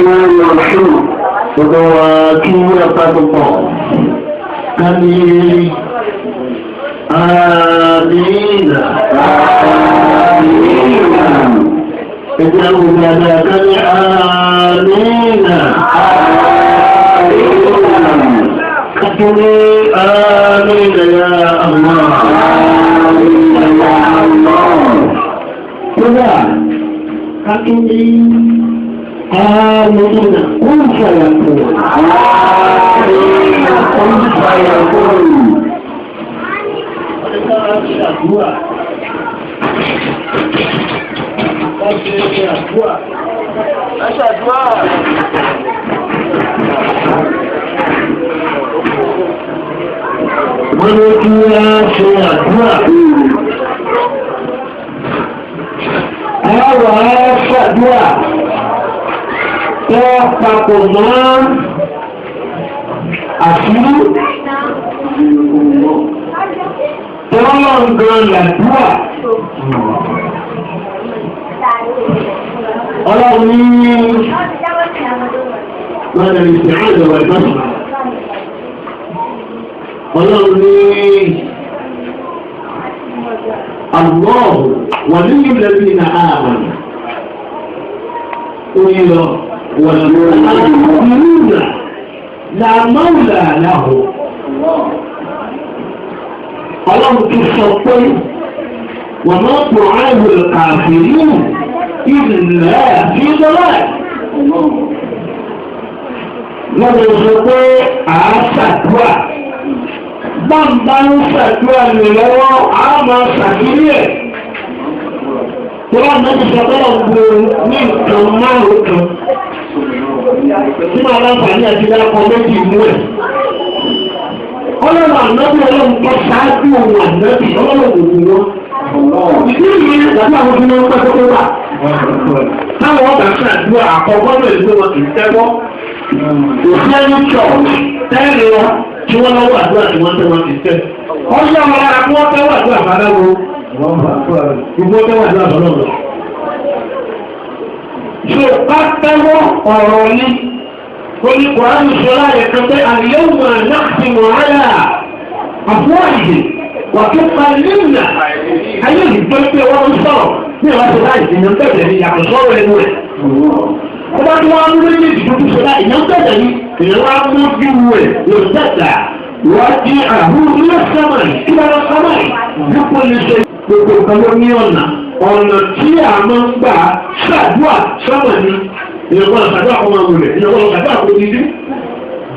الرحمن الرحيم ودواكي وقدقا كمي آمين آمين اجعلوا لنا كمي آمين آمين كتني آمين يا الله آمين يا الله كذا كتني آمين كن فيكون آمين كن فيكون Manusia sehat. Awal kedua, kepakuman asli, tolong dengan dua. Orang ini mana istiadah wal basmah. Orang ini Allah waliyul ladzina amanu. Qila wal mu'minuna la mawla lahu. Allah tisabbai wa ma tu'ahu al-kafirin illa fi dhalal. Lọ́dọ̀ sọ pé àásàdúà bámbá ń ṣàdúrà lè lọ́wọ́ a máa ṣàkírí ẹ̀ tó wà náà ti sọ́tọ́ ọ̀gbọ̀n ní nǹkan márùn-ún kan tí máa láǹfààní àti dákọ̀ méjì mú ẹ̀. Ọlọ́run ànábì ọlọ́run tó ṣáájú ohun ànábì ọlọ́run ògùn wọn. Ìdí ìyẹn ìgbàgbọ́ àwọn tí wọ́n pẹ́ tó wà. Táwọn ọ̀gá ṣàdúrà àkọ́kọ́ lè gbé wọn kì í tẹ́wọ́. Òṣèlú church tẹ́lẹ̀ wọn tí wọ́n lọ́wọ́ àdúrà tí wọ́n tẹ́wọ́ ti tẹ́. Wọ́n ṣe ọmọ lára kí wọ́n tẹ́wọ́ àdúrà bádáwo. Gbogbo tẹ́wọ́ àdúrà bọ́lọ́rọ̀. Ṣé ká tẹ́wọ́ ọ̀rọ̀ ní oníkùnrin ìṣọ́lá rẹ̀ kan pé àyẹ̀wò láti mọ̀ áyà àfúwàìdè wà tó pa nílùú ayé ìgbẹ́ pé wọ́n ń sọ̀rọ̀ ní ìwádìí láì ìyẹn bẹ̀rẹ̀ ní yàtọ̀ sọ́rọ̀ ẹnu rẹ̀. Ọba tí wọ́n ń lé ní ìdìbò tó ṣọlá ìyẹn bẹ̀rẹ̀ ní ìyẹn wá mú bí wẹ̀ ló dẹ́ta wọ́n di àhúrú ilé sámàì kí wọ́n lọ sámàì nípò lè ṣe gbogbo kan ló ní ọ̀nà tí a máa ń gbà ṣàdúà sámà ní ìyẹ̀wọ̀n ṣàdúà kọ́ máa wọlé ìyẹ̀wọ̀n ṣàdúà kò dídí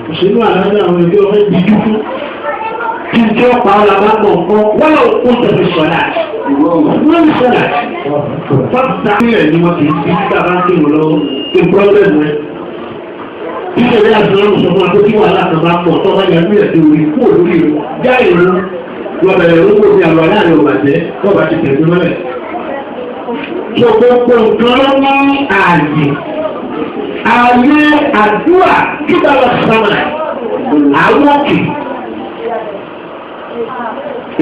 òṣèlú àlàáfíà àwọn ìdí ọ̀fẹ́ dídú fún kí n jẹ́ ọ̀pá ọ̀làbá kọ̀ọ̀kan wọ́n lọ kó tẹ̀lé sọ̀lá wọ́n ń sọ̀lá fáfitá nílẹ̀ ni wọ́n kì í fi sábà ń kéwòn lọ́wọ́ kí n pọ́blẹ́mù rẹ̀ ìṣẹ̀lẹ̀ àṣìlọ́rùn sọ fún akókí wà láti bá pọ̀ tọ́ bá yẹ ní ẹ̀sẹ̀ orí kú olórí rẹ̀ já ìrún lọ́bẹ̀rẹ̀ orúkọ ní àlọ́ aláàrẹ̀ òbàjẹ́ tó bá ti tẹ̀sí mọ́lẹ̀. Ṣé gbogbo nǹkan ló ní ààyè àdúrà kíkà lọ sàmà àwọn òkè.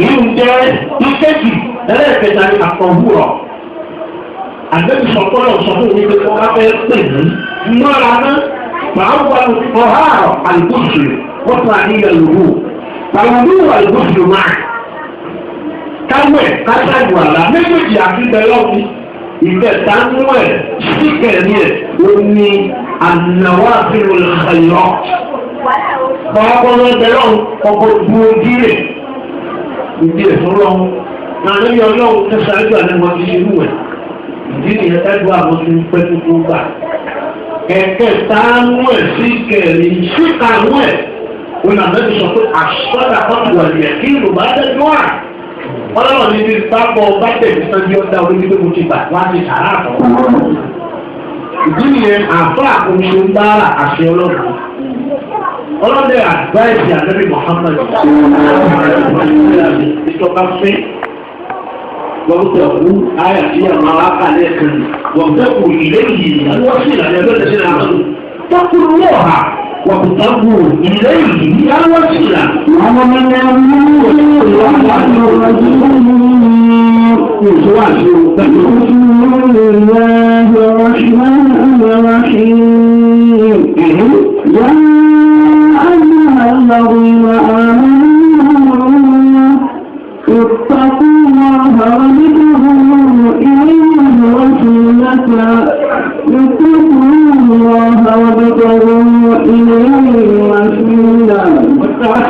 Èyí ń jẹ́ ìkejì ẹlẹ́ẹ̀kẹta ní àkọ́wúrọ̀. Àgbẹ̀bí sọ̀kọ́lọ̀ sọ fún mi pé wọ́n bá fẹ́ pè ní mọ́ra náà. فأول طهارة الغسل وثانيا الوضوء فالوضوء والغسل معا káwẹ̀ kásájú àlá méjèèjì àti bẹ̀lọ́ọ̀kì ìfẹ̀tánú ẹ̀ síkẹ̀rí ẹ̀ ó ní an-nawafil al-khayrat kọ́kọ́rọ́ bẹ̀lọ́ọ̀ ọkọ̀ dúró díẹ̀ ìdí ẹ̀ fún lọ́wọ́ náà lórí ọlọ́run kẹsàájú àlẹ́ wọn ti ṣe rú ẹ̀ ìdí nìyẹn tẹ́jú àwọn tó ń pẹ́ tó gbà. Kẹ̀kẹ́ táánú ẹ̀ sí kẹ̀rin síkàánú ẹ̀ wọn náà mẹ́rin sọ pé àṣọ́dà kọ́tù ọ̀lẹ̀ kí ló bá dẹ́nu à. Ọlọ́run ní bí pápọ̀ bá tẹ̀lé sọ́jú ọ̀dà orí pé mo ti gbà wá sí sàrà àtọ̀. Ìdí nìyẹn àfọ́ àkóso ń bá àṣẹ ọlọ́run. Ọlọ́dẹ àdváìsì ànábì Muhammad ìjọba fẹ́. وابتغوا آية ما وقع لكم وابتغوا إليه الوسيلة الذين آمنوا اتقوا الله وابتغوا إليه الوسيلة ومن بسم الله الرحمن الرحيم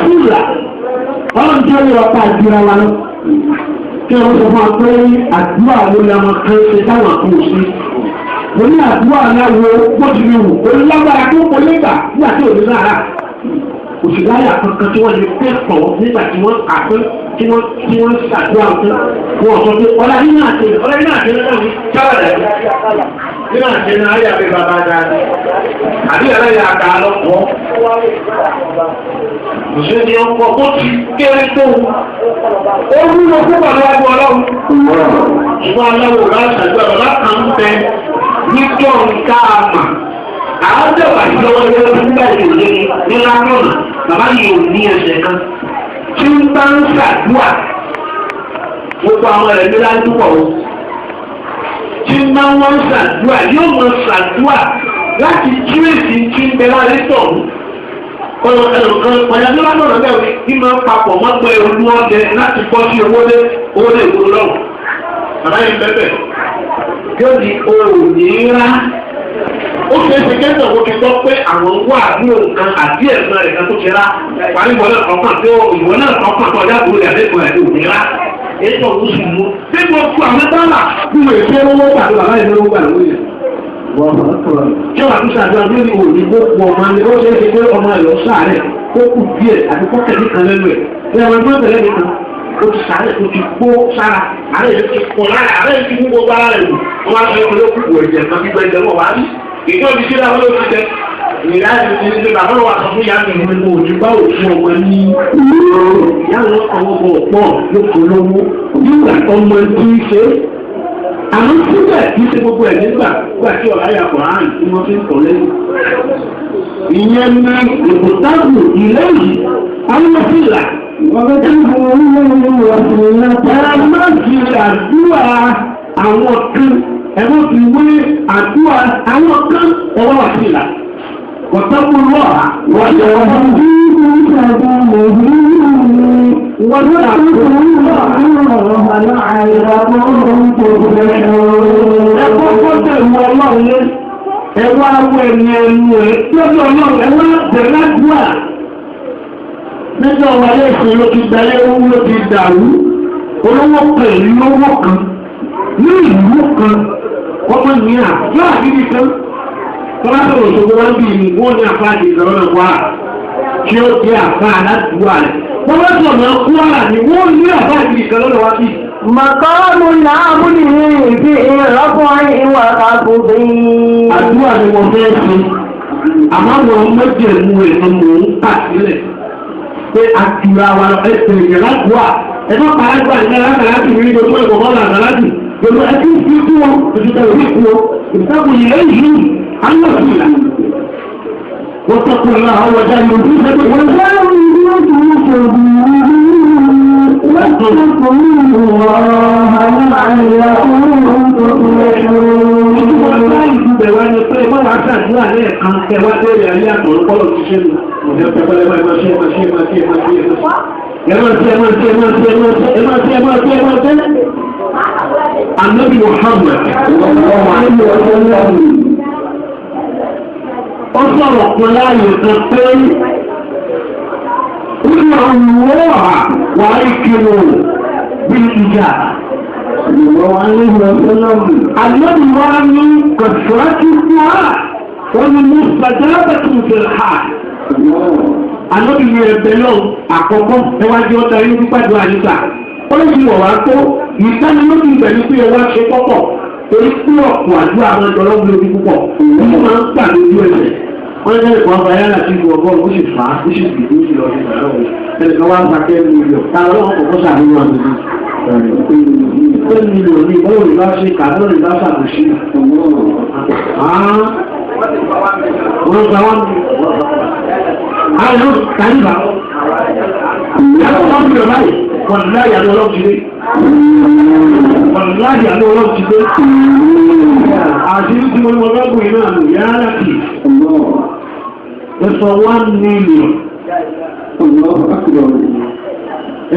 sílà ọlọ́run tí ó lè ọ̀pá ìdíra wa lọ kí wọ́n sọ fún wa pé àdúrà ló lè ọmọ kan ṣe táwọn kò sí mo ní àdúrà náà wo bó ti lè wù ó lágbára tó kọ nígbà nígbà tí òní náà òṣìláyà kankan tí wọ́n lè pẹ́ pọ̀ nígbà tí wọ́n kà pé tí wọ́n ṣàdúrà pé wọ́n sọ pé ọ̀la nínú àti lọ́wọ́ ní sábàdà nínú àti náà ayé àbí bàbá dáadáa àbí aláya àgbà lọ́pọ̀ òṣèlú ni ọkọ̀ tó ti kéré tó ó wúlò fún bàbá ẹgbẹ́ ọlọ́run ṣùgbọ́n aláwọ̀ bá ṣàdúrà bàbá kan ń bẹ níjọ́ nǹkan àmà àwọn jọba ìjọba ìjọba nígbà ìròlé ní lámọ́nà bàbá yìí ò ní ẹsẹ̀ kan tí ń bá ń ṣàdúrà gbogbo àwọn ẹ̀rẹ́ ní ládùúgbò o tí ń bá wọ́n ṣàdúrà yóò mọ ṣàdúrà láti tírèsì tí ń bẹ láyé tọ̀hún ẹnìkan pàyà ní lámọ́nà bẹ́ẹ̀ ní máa ń papọ̀ mọ́gbẹ́ olú ọdẹ láti bọ́ sí owó lé ìgboro lọ́wọ́ bàbá yìí bẹ́ẹ̀ yóò di òòní rá. Ó ṣe é ṣe kẹ́sàn ó ti gbọ́ pé àwọn wà ní nǹkan àbí ẹ̀sán rẹ̀ kan tó ṣe rá. Parí ìwọ náà kọ̀ọ̀kan tó ìwọ náà kọ̀ọ̀kan tó ọjà àbúrò àdéhùn ẹ̀ ló ní rá. Ètò òun sì mú. Bí mo tu àwọn dọ́là bí mo èso owó gbà ló bàbá ìlú gbà lórí rẹ̀. Ṣé wàá tún ṣàdúrà bí òní kó pọ̀ ọmọ ni ó ṣe é ṣe pé ọmọ ẹ̀ lọ sáàrẹ̀ kó kù díẹ̀ àti kọ́kẹ́ kan lẹ́nu ẹ̀. Bí àwọn ẹgbẹ́ tẹ̀lé mi kan ó ti sáré tó ti kó sára àárẹ̀ yìí ti pọ̀ lára àárẹ̀ yìí ti mú gbogbo ara rẹ̀ lù wọ́n á sọ pé ó kúkú ẹ̀jẹ̀ kan gbígbẹ́ ẹ̀jẹ̀ wọ̀ wá rí ìjọ ti ṣe láwọn olóòtú jẹ ìrìnà ìrìn ní bàbá wa sọ fún ìyá mi ní mo ti bá òfin ọmọ ní ìyá wọn ọmọ pọ̀ lóko lówó nígbà ọmọ tí ń ṣe àmọ́ síbẹ̀ kì í ṣe gbogbo ẹ̀ nígbà tí ọ̀rá yà kọ̀ áhàn tí wọ́n fi ń kọ̀ lẹ́yìn. ìyẹn ní ìbùtáàbù ilé yìí àwọn fìlà ọ̀gá tí wọ́n ń lò wọ́n máa fi àdúrà àwọn kan ẹ̀wọ́n fi wé àdúrà àwọn kan ẹ̀wọ́n wà fìlà. واتقوا الله ẹwà awọ ẹni ẹnu ẹ lọ́dọ̀ náà ẹwà bẹ̀rẹ̀ àdúrà nígbà wà lẹ́sìn ló ti dalẹ̀ owó ló ti dàrú olówó pẹ̀lú owó kan ní ìlú kan ọmọ ní àjọ àbíbí kan tọ́lá sọ̀rọ̀ ṣogbó wá bí i wọ́n ní àfá àti ìsọ̀rọ̀ wà tí ó jẹ́ àfá aládùúgbà rẹ̀ wọ́n bá sọ̀rọ̀ kú ara ní wọ́n ní àfá àti ìsọ̀rọ̀ wá bí i. Màkọ́mù láàmú ní ìfi ìrọ́pọ̀ ìwà àkùnfin. Àdúrà ni wọ́n fẹ́ ṣe àmọ́ wọn mẹ́jẹ̀mú ẹ̀nà mò ń pàṣílẹ̀ pé àtìrà wa ẹsẹ̀ ìyẹn ládùúgbà ẹ̀fọ́ pàágbà ní alákàlákì ní gbogbo ẹ̀kọ́ bọ́ọ̀lù àgbàlákì gbogbo ẹtí ń fi kú wọn òṣìṣẹ́ òní kú wọn ìtàkùn ìlẹ́ yìí alọ́sílà wọ́n tọ́kùn ìlà àwọn ọjà ìlú tó ṣe pé wọ́n jẹ́ ìlú tó ń ṣe Ànábì Muhammad ó sọ̀rọ̀ kan láàyè kan pé AonuLLAAH wà ìkìlò bí ìjà Ànábì wá ní kọ̀sùrátì wá wọ́n ni mú sàjábàtì fìlhà Ànábì ní ẹgbẹ̀ náà àkọ́kọ́ ẹwájú ọ̀tá inú pípàdé àyíká ó lè wọ̀ wá tó ìtánilóbi ìgbẹ̀lú pé ẹwà ṣe pọ́pọ̀ torí pé ọ̀pọ̀ àdúrà àwọn ìjọlọ́gbìn lórí púpọ̀ wọ́n máa ń gbà lójú ẹsẹ̀ wọ́n jẹ́ ìpọ̀ ọba yára sí ìlú ọgọ́rùn ó sì fà á ó sì gbìyànjú sí lọ sí ìgbàlọ́wọ́ ẹnìkan wá ń pa 10 mílíọ̀n táwọn ọlọ́wọ́ kọ̀ọ̀kan sàánú àgbègbè 10 mílíọ̀n ní ìbọ́wò ìbá ṣe kàdọ́ ìbá sàbòsí wọ́n gba wọ́n àwọn kàríbà ìyàwó wọn bí ọ̀láyè wọ́n láyà ní ọlọ́pìdé wọ́n láyà ní ọlọ́pìdé àti tí wọ́n wọ́n lọ́gbùn iná àmì yára kì ẹ̀fọ́ 1 mílíọ̀n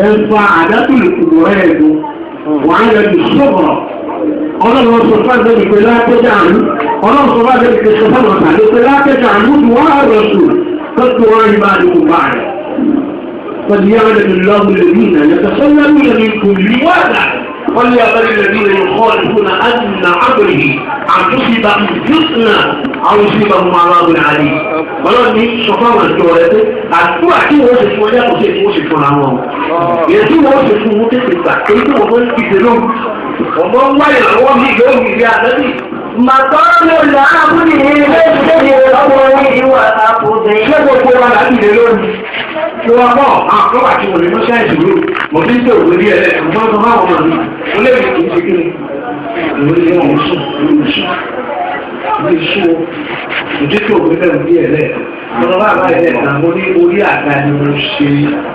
ẹ̀fà àdátùlù kùdù ẹ̀ẹ̀dùn wọ́n á yẹ jù sọ́bọ̀ ọlọ́run sọ fún àgbẹ̀ ìpè látẹ́jà àánú ọlọ́run sọ fún àgbẹ̀ ìpè sọ fún àgbẹ̀ ìpè látẹ́jà àánú tí wọ́n á rọ̀ sùn tó wọ́n rí bá àdúgbò bá rẹ̀ فليعلم الله الذين يتسللون منكم لواذا وليعلم الذين يخالفون أن أمره أن تصيبهم فتنة أو يصيبهم عذاب عليم. Ọlọ́run ní sọfọ́nà ìjọ rẹ̀ pé àdúrà tí wọ́n ṣe fún ọjà kò sí èdè wọ́n ṣe fún ara wọn. Èyí tí wọ́n ṣe fún wọn tètè gbà èyí tí wọ́n fi ṣe lóhùn. Ọ̀gbọ́n ń wáyé lọ́wọ́ ní ìlú òmìnirí àtẹ́bí. Màkọ́rù làábùdì léṣe ọkùnrin ìwà àpòdè. Ṣé gbogbo wa láti lè lónìí? Tí wọ́n bọ̀ àwọn àti wọ̀lé mọ́ṣẹ́ ìṣòro, mo ti ń tẹ̀ òwe díẹ̀ lẹ̀, mo máa ń sọ fáwọn ọmọ mi, mo lè rí kìí ṣe kí ni? Ìwé ni wọ́n ń sùn, ilé iṣẹ́ ìdí tó òwe bẹ̀rù díẹ̀ lẹ̀. Ọ̀nà bá bá ilẹ̀ ìgbà mo ní orí àga ni mo ṣe,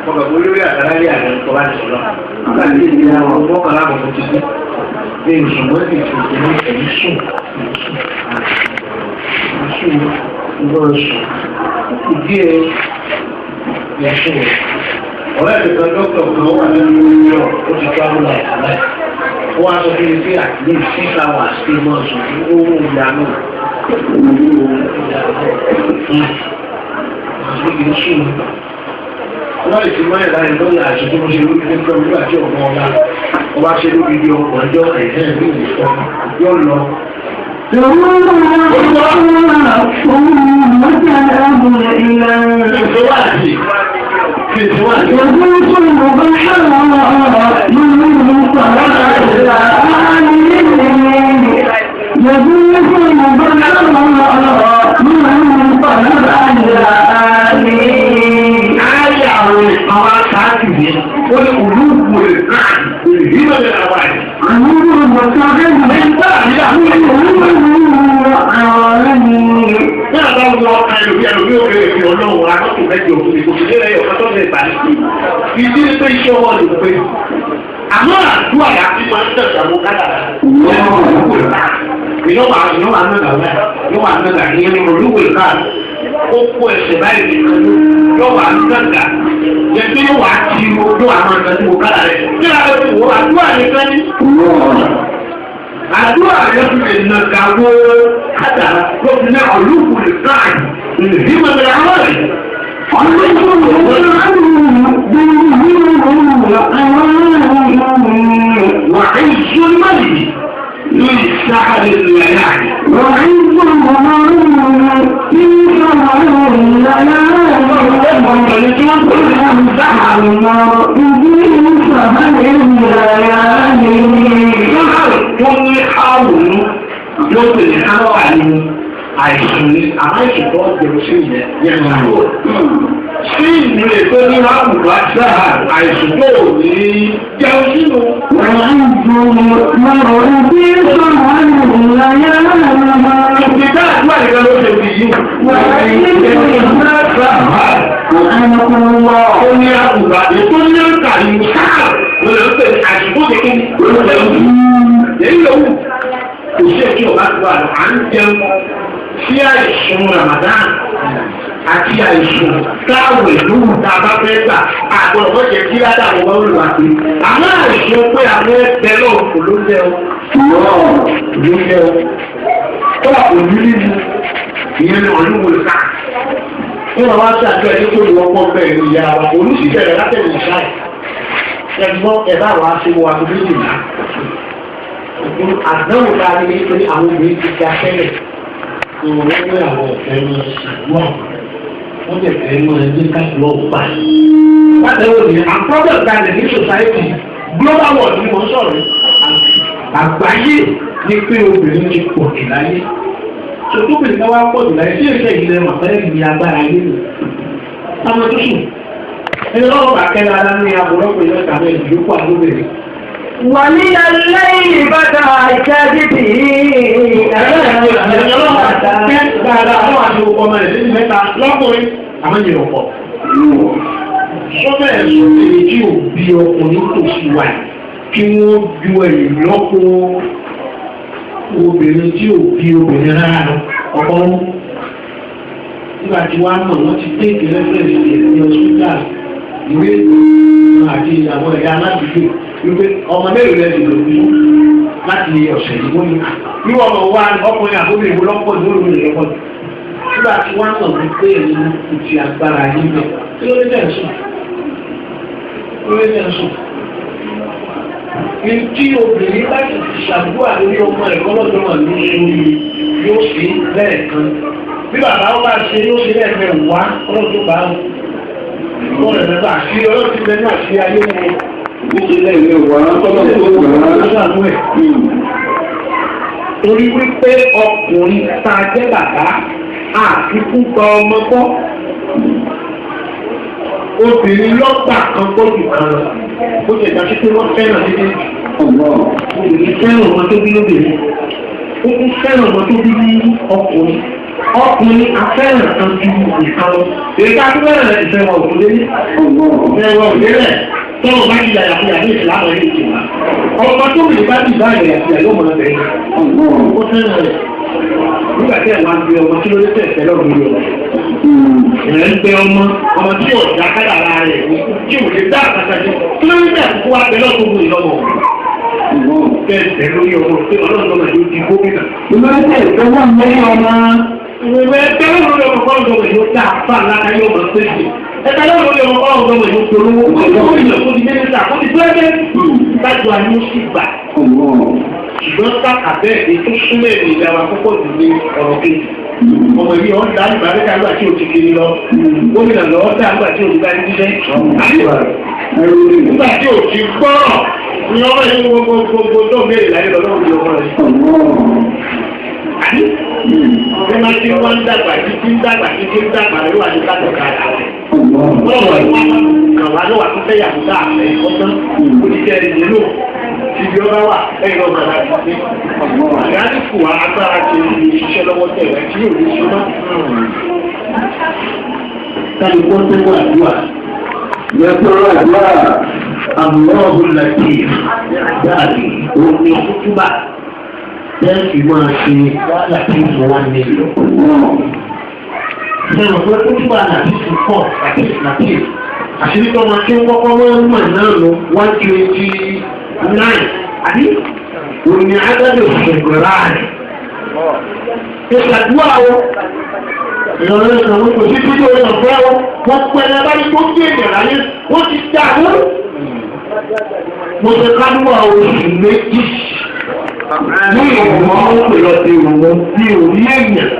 ọkọ̀ orí àga láyé àga ń kọ́ bá ti sọ̀rọ̀. Nígbà tí ìdí àwọn ọmọ kan láàbọ̀ mo ti dé. Bí ìṣùgbọ́n ti fi ìdí ní ẹ̀yìn sùn, ìdí ẹ̀ yẹ̀sùn ọ̀rẹ́ ìgbà dọ́kítọ̀ kan wà nínú ìlú ó ti tó àwọn àìsàn ó wá sọ pé pé àtìlẹ́ 6 hours pé mọ́ ọ̀sùn tí ó wù ìyá náà wọ́n lè ti máa ìlànà lọ́yà àti tó ń ṣe lórí ní pẹ̀lú àti ọ̀gbọ́n ọ̀la ó wá ṣe lórí bí ọkọ̀ ọjọ́ ẹ̀hẹ́ ní ìfọ̀ yóò lọ. Àmọ́ àdúrà yà fi máa ń tẹ̀sí àwọn kádàrá. Ìyọ́ wà nàgà ní ẹni olúwo ìka ó kó ẹsẹ̀ báyìí nìkan ló yọ wà nàgà. Yẹ kí yóò wà á ti ojú àwọn ọ̀gá tí mo kádà rẹ̀. Kí ni àwọn ìwò àdúrà nìkan ní? Àdúrà yẹ fi lè nàgà wo kádàrá ló fi ní olúwo ìka ìdímọ̀ ìyàwó rẹ̀. وعز الملك للسحر الليالي وعز الملك للسحر الليالي àìsùn ní àmáìsùn tó ọ̀gbẹ̀rù sí ìyẹn yẹn láàrú. Sí ìlú ètò ní àbùkù àti àìsùn tó ní jẹun sínú. Ìgbà àdúrà ìgbà ló ṣe fi yí. Ó ní àbùkù àti tó ní ọ̀gá ní sáà lọ́lọ́ pé àìsùn tó kékeré. Èyí lòun kò ṣe kí ọba tó àlọ́ à ń jẹun. Sí àìsùn Ramadan àti àìsùn káwé lóhùn tá a bá fẹ́ gbà àgbọ̀dọ̀ wọ́n jẹ́ kí ládà wọ́n bá wọlé wá pé àmọ́ àìsùn pé àwọn ẹgbẹ́ náà kò ló jẹ́ o ló jẹ́ o tó wà kò ní nínú ìyẹn ní ọdún wọlé ká wọ́n máa wá sí àjọ ẹni tó lè wọ́pọ̀ bẹ́ẹ̀ ní ìyá wa olùsíjẹ́ rẹ̀ látẹ̀lẹ̀ ìṣáì ẹgbọ́n ẹ̀bá wa ṣe wọ àgbo méjìlá àdánwò tá a ní nítorí àwọn obìnrin ti ga tẹ́lẹ̀. Wọ́n ní àwọn ọ̀fẹ́ lọ ṣùgbọ́n wọ́n lè fẹ́ lọ ẹgbẹ́ káàkiri ọ̀pá. Látẹ̀wò ní àpọ́bẹ̀ gbalẹ̀ ní society global world ni wọ́n sọ̀rọ̀ àgbáyé ní pé obìnrin ti pọ̀ jù láyé. Sọ̀tọ́bìnrin ká wá pọ̀ jù láyé sí èsè ìlẹ̀ màfẹ́rẹ́ ní agbára ayé nù. Táwọn tó sùn ẹni lọ́wọ́ bàkẹ́rẹ́ ara ní àbúrọ́pọ̀ ìlú ẹ̀ka mẹ́rin ìlú pọ̀ àdóbìnrin. ومن الليل فتهجد Sọ́bẹ̀ ẹ̀sùn èyí tí ò bí ọkùnrin kò sí wà kí wọ́n ju ẹ̀yìn lọ́pọ̀ obìnrin tí ò bí obìnrin rárá ọkọ̀ ń. Nígbà tí wọ́n á mọ̀ wọ́n ti tẹ́ẹ̀kì rẹ́fẹ̀rẹ̀sì ní ọ̀sùnká ìwé àti àwọn ẹ̀yà aládùúgbò wípé ọmọ mẹ́rin rẹ̀ ti lò fún láti ọ̀sẹ̀ yìí wọ́n ní bí wọ́n mọ̀ wá ọkùnrin àbóbìnrin ìwé lọ́pọ̀ ní olóòrùn rẹ̀ pọ̀ nígbà tí wọ́n mọ̀ wípé èyí kò ti agbára yìí lọ tí ó lé bẹ́ẹ̀ sùn lórí ẹ̀sùn. Ní tí obìnrin láti ṣàdúrà lórí ọmọ ẹ̀kọ́ lọ́dọ̀ wà ní orí yóò sí lẹ́ẹ̀kan. Bí bàbá wọn bá ṣe yóò ṣe lẹ́ẹ̀kan wá ọlọ́dún bá wọn rẹ̀ mẹ́ta àṣí ọlọ́dún ti bẹ́ẹ̀ náà ṣe ayé wọn. Níṣẹ́lẹ̀ ilé wà lọ́tọ́lọ́tọ́ torí wípé ọkùnrin tá a jẹ́ bàbá àfikún gba ọmọ kọ́. Obìnrin lọ́gbà kan gbọ́dù kan lọ. Ó ti ẹ̀dá sí pé wọ́n fẹ́ràn nílé. Obìnrin fẹ́ràn ọmọ tó bí lóbìnrin. Ó tún fẹ́ràn ọmọ tó bí ní ọkùnrin. Ọkùnrin afẹ́ràn kan ju ìkan lọ. Èyí ká tó fẹ́ràn rẹ̀ ti fẹ́ wọn òkú lélẹ̀. Fẹ́ wọn òkú lélẹ̀. Tọ́wọ́ bá ti yàyà fún yàrá ìsìlámù ẹ̀yìn ìjìnlá. Ọmọ tó bìí bá ti bá ìrìn àti àyọ̀ mọ̀ lọ́bẹ̀ẹ́. Ó fẹ́ràn rẹ̀. Nígbà tí ẹ̀wọ̀n gbé ọmọ tí ló lé tẹ̀sẹ̀ lọ́gbọ̀n lọ. Ìrẹ̀ ń gbé ọmọ tí ò dá kádàrá rẹ̀ tí ò lè dá àkàtàjẹ́. Kí ló ń bẹ̀ kó wá bẹ lọ́gbọ̀n ìlọ́mọ̀? Kẹ́ẹ̀sẹ̀ lórí ọmọ tí ọlọ́dọ̀mọ̀ yóò di gómìnà. Ìmọ̀lẹ́sẹ̀ ìtọ́wọ́ mẹ́rin ọmọ. Ìwé ẹgbẹ́ lórí ọmọ kọ́lọ́dọ̀mọ̀ yóò dá àpá lára yóò mọ̀ pèsè. Ẹgbẹ́ lórí ọmọ kọ́lọ́dọ̀mọ̀ yóò polówó. Gómìnà tó di mínísítà tó di pẹ́ẹ́pẹ́. Dájú ayé ó sì gbà. Ṣùgbọ́n sáà bẹ́ẹ̀ tó súnmọ́ èdè ìyàwó àkọ́kọ́ jù ní ọ̀rọ̀ kejì. Ọmọ yìí ọ̀ dá ìgbà nígbà nígbà tí o ti kiri lọ. Gómìnà lọ dá nígbà tí o ti bá ní jíjẹ́. Nígbà tí o ti gbọ́rọ̀ ni ọmọ yìí gbogbo tó ń béèrè láyé lọ́wọ́ ní ọmọ rẹ̀. Bí wọ́n ti wọ́n ń dàgbà títí ń dàgbà títí ń dàgbà ló wà ní kátàkà rẹ̀. Bọ́ọ̀lù ìwọ́n kàn wá ló wà tó fẹ́ yàgò tá àfẹ́ ọ̀tán. Ó ti jẹ́ ẹni lò. Ibi ọba wà ẹ̀yìn ọba láti ṣe. Àyáníkù agbára ti ṣiṣẹ́ lọ́wọ́ tẹ̀lé tí yóò ní ṣúná. Kálukọ́ tó wà àdúrà. Yẹ́tọ́rọ̀ àdúrà. Àmúlọ́ọ̀bù láti dáàbì omi kútúbà. Tẹ́ẹ̀kì máa ṣe láti fún wa nílò. Sẹ́wọ̀n pé kútúbà láti fún pọ̀ láti àṣírí tó máa kí wọ́n kọ́kọ́ wọ́n mọ̀ náà lọ 129 àbí òní agbẹ́dẹ̀ òṣègbèrè rẹ̀. Ìṣàdúrà o ìrọ̀lẹ́ ìṣàwọn kò sí títí orí ọ̀fẹ́ o wọ́n pẹ̀lẹ́ bá ní tó gbé ìgbẹ̀rẹ̀ ayé wọ́n ti dá mú. Mo ṣe kánúwà oṣù méjì ní ìwọ̀n ó pè lọ sí ìwọ̀n tí ò ní èèyàn.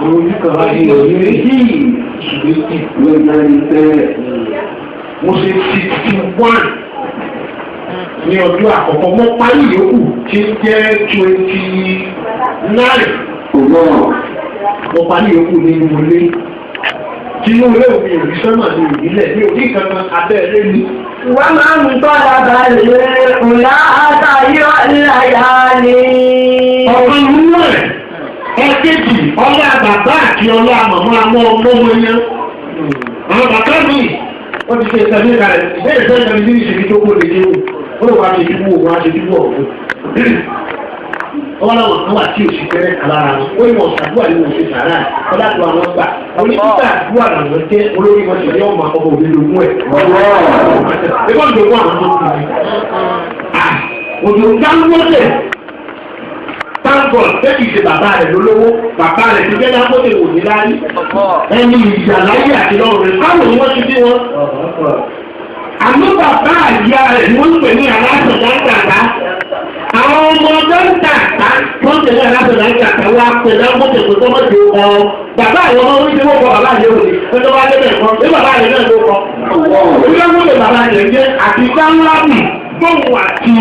Orí kan á di òní méjì ìṣùgbẹ́sì lọ́jọ́ ìfẹ́. Mo ṣe 61 ní ọdún àkọ́kọ́ mọ́ parí yòókù tí ń jẹ́ 29. Mo parí yòókù nínú ilé. Tí inú ilé òfin òbí sọ́nà ní ìbílẹ̀ ní òbí kankan abẹ́rẹ́ ni. Wọ́n máa ń tọ́lá balẹ̀ ọ̀la àtàyọ̀ ìlàyà ni. Ọ̀kan nínú ẹ̀ ẹ̀kejì ọlá bàbá àti ọlá màmá amọ́ ọmọ yẹn. Àwọn bàbá mi wọ́n ti ṣe ìtàgé kalẹ̀ ìbéèrè fẹ́ ìtàgé ní ìṣèlú tó kó lè jẹ́ wò. Ó lè wá ṣe dúpọ̀ òun á ṣe dúpọ̀ ọ̀gbọ́n. Ọwọ́ làwọn kan wà tí òsì fẹ́rẹ́ kàlára wọn. Ó ní wọn ṣàdúrà ní wọn ṣe sàárà. Ọlá tó àwọn gbà. Oníṣẹ́ àdúrà làwọn jẹ́ olórí wọn ṣẹlẹ̀ ọmọ àkọ́kọ́ òbí lógún ẹ̀. Ẹgbọ́n ìjọba àwọn tó kù ní. Òjò dáńgọ́tẹ̀. Táǹgọ̀ tẹ́kì ṣe bàbá rẹ̀ lólówó. Bàbá rẹ̀ ti fẹ́ dáńgọ́tẹ̀ wò ní láyé. Ẹni ìjà láyé àti lọ́rùn rẹ̀. Báwo ni wọ́n ti bí wọn? Àmọ́ bàbá àyà rẹ̀ ni wọ́n ń pè ní aláṣọ dáńgàdá. Àwọn ọmọ dọ́ńtà wọ́n tẹ̀lé alábẹ̀rẹ̀ àti àtàwọn apẹ̀lẹ̀ ọmọdé tó mọ̀ sí ọ. Bàbá àwọn ọmọ orí tí wọ́n kọ bàbá rẹ̀ òní. Wọ́n tó bá lé bẹ̀rẹ̀ kan, bí bàbá rẹ̀ náà ló kọ. Orí ọmọ lè bàbá rẹ̀ jẹ́ àti sáńláàbì fóònù àti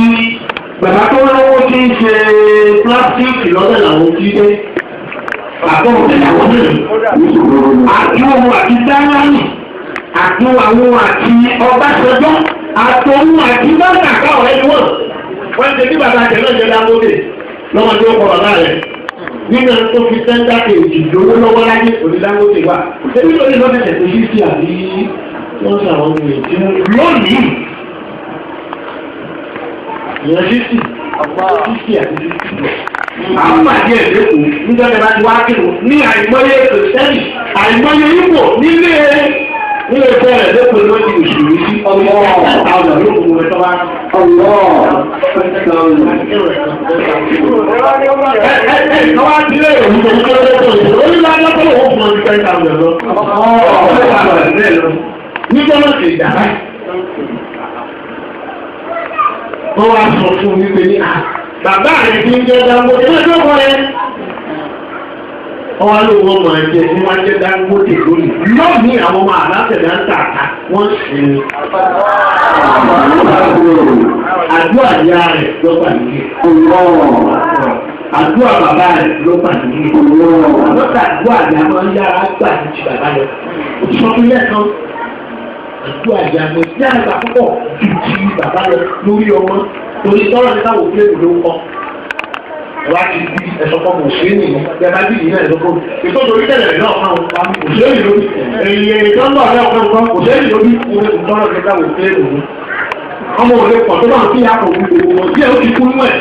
bàbá tó lọ́wọ́ tí ń ṣe pílásíìkì lọ́dẹ̀ làwọn tí dé. Bàbá òun làwọn náà. Àti ohun àti sáńláàbì àti àwọn àti Ọbásanjọ́ àtòun àti bàbá ọ̀rẹ́ ni wọ́n. Wọ́n ti ní bàbá jẹ náà jẹ Dangote lọ́wọ́ tí ó kọ bàbá rẹ̀. Nínú tó fi sẹ́ńtà kejì lówó lọ́wọ́ láyé òní Dangote wà. Ṣébí lórí lọ́sẹ̀ tó yí sí àbí wọ́n ṣe àwọn ọmọ èdè lónìí. Ìyẹn ṣíṣì àti ṣíṣì. Àwọn pàdé ẹ̀ lẹ́kọ̀ọ́ nígbà tí wọ́n ti wá kírun ní àìmọye kìrìsìtẹ́nì àìmọye Ìgbò nílé ìfẹ́ rẹ̀ lẹ́kọ̀ọ́ ni wọ́n ti òṣèlú sí ọmọ àwọn ọ̀dọ́ yóò fún ẹ̀tọ́ wá. Ẹ̀ẹ́dẹ̀ẹ́wà tí lè rò ní ọjọ́ lẹ́tọ̀ọ́ ìṣòro nígbà lọ́pọ̀lọpọ̀ ó fún ọdún 10,000 lọ. Nígbà náà ti dà báyìí. wọ́n wá sọ fún mi pé ní bàbá rẹ̀ ti ń jẹ́ Dangote lọ́jọ́ kan rẹ̀. Wọ́n wá ló wọ́n máa jẹ ní wọ́n jẹ́ Dangote lónìí. Lọ́ọ̀ni àwọn ọmọ àlàáfẹ̀dá ń tàkà wọ́n sì ní. Àdúrà ìyá rẹ̀ lọ́gbà nìyí. Àdúrà bàbá rẹ̀ lọ́gbà nìyí. Àdúrà ìyá máa ń yára gbà ní ti bàbá rẹ̀. Òṣìṣọ́kúnlẹ̀ kan. Àdúrà ìyá mi ní àgbà púpọ̀ ju ti bàbá rẹ̀ lórí ọmọ. Torí tọ́rọ̀ ní káwọ̀ fílẹ̀ ló ń kọ́. Wá ti di ẹ̀sọ́kọ́ kò ṣe é nìyí. Bẹ́ẹ̀ bí ìyá ẹ̀sọ́kọ́. Ìtọ́jú orí tẹ̀lẹ̀ náà máa ń pa kò ṣe é nìyí lórí. Èyí ìtọ́jú ọ̀rẹ́ ọ̀kan kan kò ṣe é nìyí lórí. Ìtọ́jú ní káwọ̀ fílẹ̀ lòun. Ọmọ òde pọ̀ tó náà kí yàtọ̀ gbogbo díẹ̀ ó ti kú nú ẹ̀.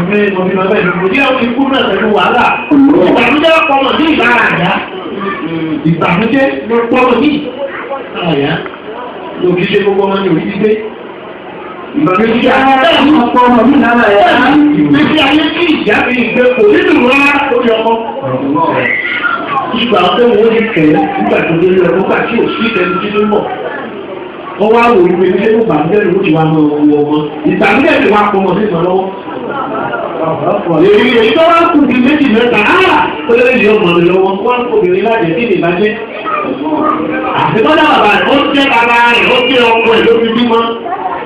Díẹ̀ ó ti kú nú ẹ̀ pẹ̀lú wàhálà. Ìbànújẹ́ ọmọ ní ìbára àyà. Ìbànújẹ́ ọmọ ní àyà. Lòkì ṣe gbogbo ọmọ ní orí gbígbé. Ìbànújẹ́ ọ̀pọ̀ ọmọ ní ìlànà ẹ̀yà. Ìgbésí ayé kí ìjà fi ìgbé kò nínú rárá lórí ọkọ. Ìgbà ọ̀pẹ́ wo ní kẹ̀lẹ́ nígbà tó dé lọ nígbà tí ò sí ìtẹ́nu tí ó mọ̀. Wọ́n wá wò wípé ní ṣẹ́gun bàbúrẹ́ ló ti wá mọ owó ọmọ. Ìbànújẹ́ ti wá pọ̀ mọ́ sí ìtàn lọ́wọ́. Èyí tó wá kù di méjì mẹ́ta, ó lé lè ọmọ mi lọ́wọ́, wọ́n kò bèrè láti kí ni ìbàjẹ́. Àtìkọ́dá bàbá rẹ̀, ó jẹ́ bàbá rẹ̀, ó jẹ́ ọkọ ẹ̀ lórí bímọ.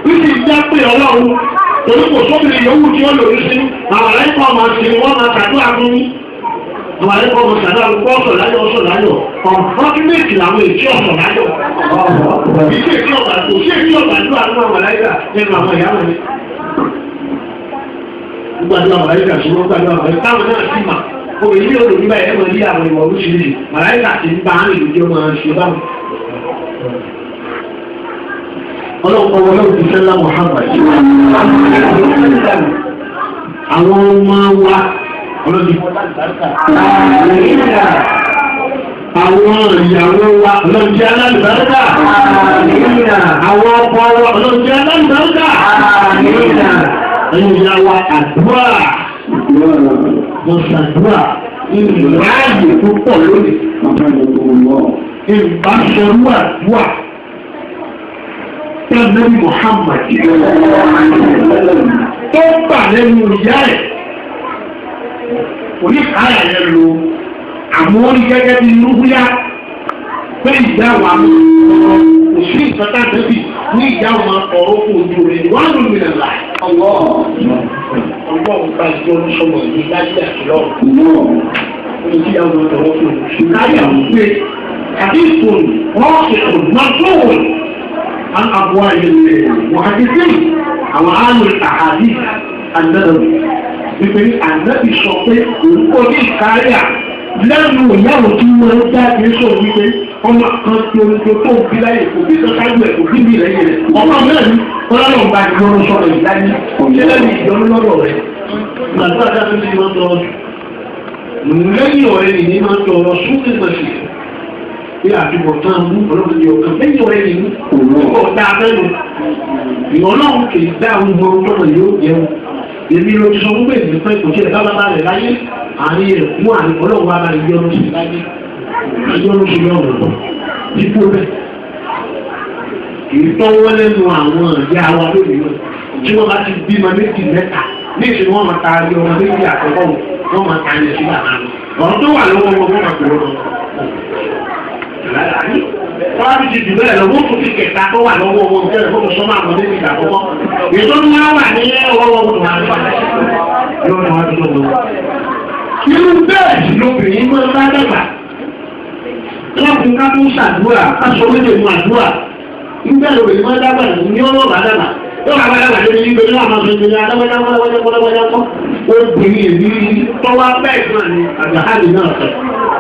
Bí ti já pé ọlọ́run, torí kò sóbìnrin yòówù tí ó lòrí sí, àwọn ẹ̀kọ́ ọmọ sí wọ́n máa tàdúrà fún mi. Àwọn ẹ̀kọ́ ọmọ tàdúrà fún ọ̀sọ̀ láyọ̀ ọ̀sọ̀ láyọ̀. Ọ̀nfọ́túnmẹ́tì làwọn èjì ọ̀sọ̀ láyọ̀. Ìṣe èjì ọ̀gbà tó ṣe èjì ọ̀gbà tó àwọn ọmọ láyà nínú àwọn ìyá wọn ni. Gbàdúrà màláìkà ṣe wọ́n gbàdúrà màláìkà táwọn náà sì mà. Òwe ilé olùdí báyìí ẹ̀mọ̀ ní àwọn ìwọ̀ oríṣiríṣi. Màláìkà ti ń bá àrùn ìlú ọmọ ṣe báwọn. Ọlọ́pọ̀ ọlọ́pọ̀ ti fẹ́lá Muhammad. Àwọn ọmọ wa ọlọ́dún àwọn ìyàwó wa ọlọ́dún alálùbáríkà. Àwọn ọkọ wa ọlọ́dún alálùbáríkà. Ẹ̀yìn ìyá wa àdúrà. Wọ́n ṣàdúrà. Ìráàyè tó pọ̀ lónìí. Ìbáṣọrú àdúrà. Tẹ́lẹ̀ Muhammad tó bà lẹ́nu ìyá ẹ̀ oníkàáyà yẹn lo àmọ́ orí gẹ́gẹ́ bí lúgbúyá pé ìyá wa òṣì ìfẹ́ta tẹ́bì ní ìyá wa ọ̀rọ̀ fún ojú rẹ̀ wọ́n ló mi lẹ̀lá ọgbọ́n bá jọ ní sọmọ ìlú láti àtìlọ́ ní tí àwọn ọ̀rọ̀ fún ojú káyà wípé àti ìfòrò wọ́n ṣe kò náà tó wọ̀ عن أبواب المحدثين أو عن الأحاديث النبوي يقول النبي صلى الله عليه وسلم lẹ́nu ìyàwó tí wọ́n ń dá kìí sọ wípé ọmọ kan tí orin tó tó bí láyé kò bí sọ́sájú ẹ̀ kò bí bí lẹ́yìn rẹ̀ ọmọ mẹ́rin ọlọ́run bá ti lọ́rọ̀ sọ̀rọ̀ ìdájí òṣèlú ìjọba lọ́rọ̀ rẹ̀ gbàgbọ́ àdájọ́ tí wọ́n tọrọ lẹ́yìn ọ̀rẹ́ nìyí máa ń tọrọ súnmọ́ ìgbàsí bí àdúgbò tán mú ọlọ́run ní ọkàn lẹ́yìn ọ̀rẹ́ nìyí ọ̀dà abẹ́nu ìrọ̀lọ́run kì í dá àwọn ọmọ ọmọ yóò jẹun èmi ló ti sọ fún bẹ́ẹ̀ nípa ìkòtí ẹ̀ bábá rẹ̀ láyé àárín rẹ̀ fún àárín ọlọ́run wa máa yọ lóṣù láyé yọ lóṣù lọ́rùn lọ dípò bẹ́ẹ̀ kì í tọ́wọ́ lẹ́nu àwọn ìyá wa lónìí náà tí wọ́n bá ti bímọ méjì mẹ́ta ní ìṣẹ́ wọn máa ta ayé ọmọ méjì àkọ́kọ́ wọn máa ta ayé sí bàbá ọ̀rọ̀ tó wà lọ́wọ́ wọn fún àpò wọn. Wọ́n á ti jù bẹ́ẹ̀ lọ, wọ́n tún ti kẹta tó wà lọ́wọ́ wọn bẹ́ẹ̀ fún sọ́mọ́ àwọn méjì àkọ́kọ́. Ètò ní wọ́n wà ní ọwọ́ wọn tó wà nípa yóò ní wọ́n tó lọ́wọ́. Irú bẹ́ẹ̀ lóbìnrin máa ń bá dàgbà. Lọ́kùnrin ká tó ń ṣàdúrà, ká sọ méjì mú àdúrà. Nígbà lóbìnrin máa ń dàgbà ní ọlọ́ bá dàgbà. Yóò wá dàgbà lórí nígbà tí wọ́n máa fi gbìyànjú adáwọ́dáwọ́dáwọ́dáwọ́dáwọ́. Obìnrin èmi tọ́wọ́ bẹ́ẹ̀ náà ni àgbàhálì náà sọ.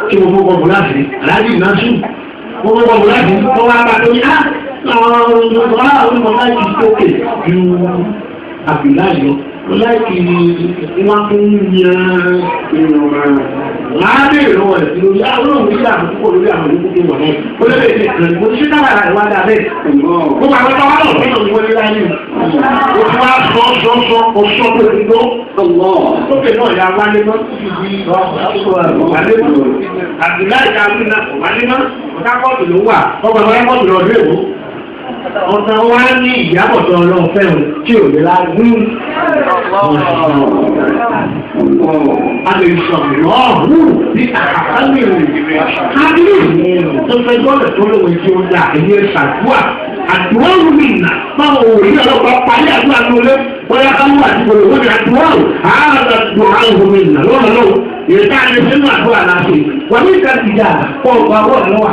Kí wọ́n fọ́ bọ̀ láti aláàjì náà sùn. Wọ́n fọ́ bọ̀ láti tọ́wọ́ bá lórí á. Àwọn olùkọ́ láti tókè ju àbìláyọ̀. Láìkì wọ́n tún yan ìrọ̀rùn. Láàárín ìrọ̀rùn ẹ̀ lórí àwọn òun ìlà àkókò lórí àwọn olùkọ́ wọ̀n náà. Ó lè ṣe ìkànnì kò sí náà rà ìwádà bẹ́ẹ̀. Gbogbo àwọn ọmọ wọn fẹ́ràn ní wọlé láyé. Ó ti wá sọ pé ìgbó. Tókè náà ya wálé mọ́. Àbìláì ká wí náà wálé mọ́. Ọ̀ká kọ́ọ̀tù ló wà. Ọgbà wọn kọ́ọ̀tù lọ dé ìwò. ọ̀sán wá ní ìyábọ̀tọ̀ ọlọ́run fẹ́ràn tí ò lè lágún. A lè sọ̀rọ̀ lọ́ọ̀hún ní àkàkálẹ̀ rẹ̀. Kábíyèsí tó fẹ́ gbọ́dọ̀ tó lóun tí ó dà ẹ̀yẹ ṣàdúrà. Àdúrà rúmìnà máa wò ní ọlọ́pàá parí àdúrà tó lé. Bóyá ká wà ní gbogbo ní àdúrà rò. Àádọ́ àdúrà rúmìnà lọ́nà lọ́wọ́. Ìrètá ni sínú àdúrà láti. Wà ní ìta ti dà pọ̀ ọ̀pọ̀ àbọ̀ lọ́wọ́.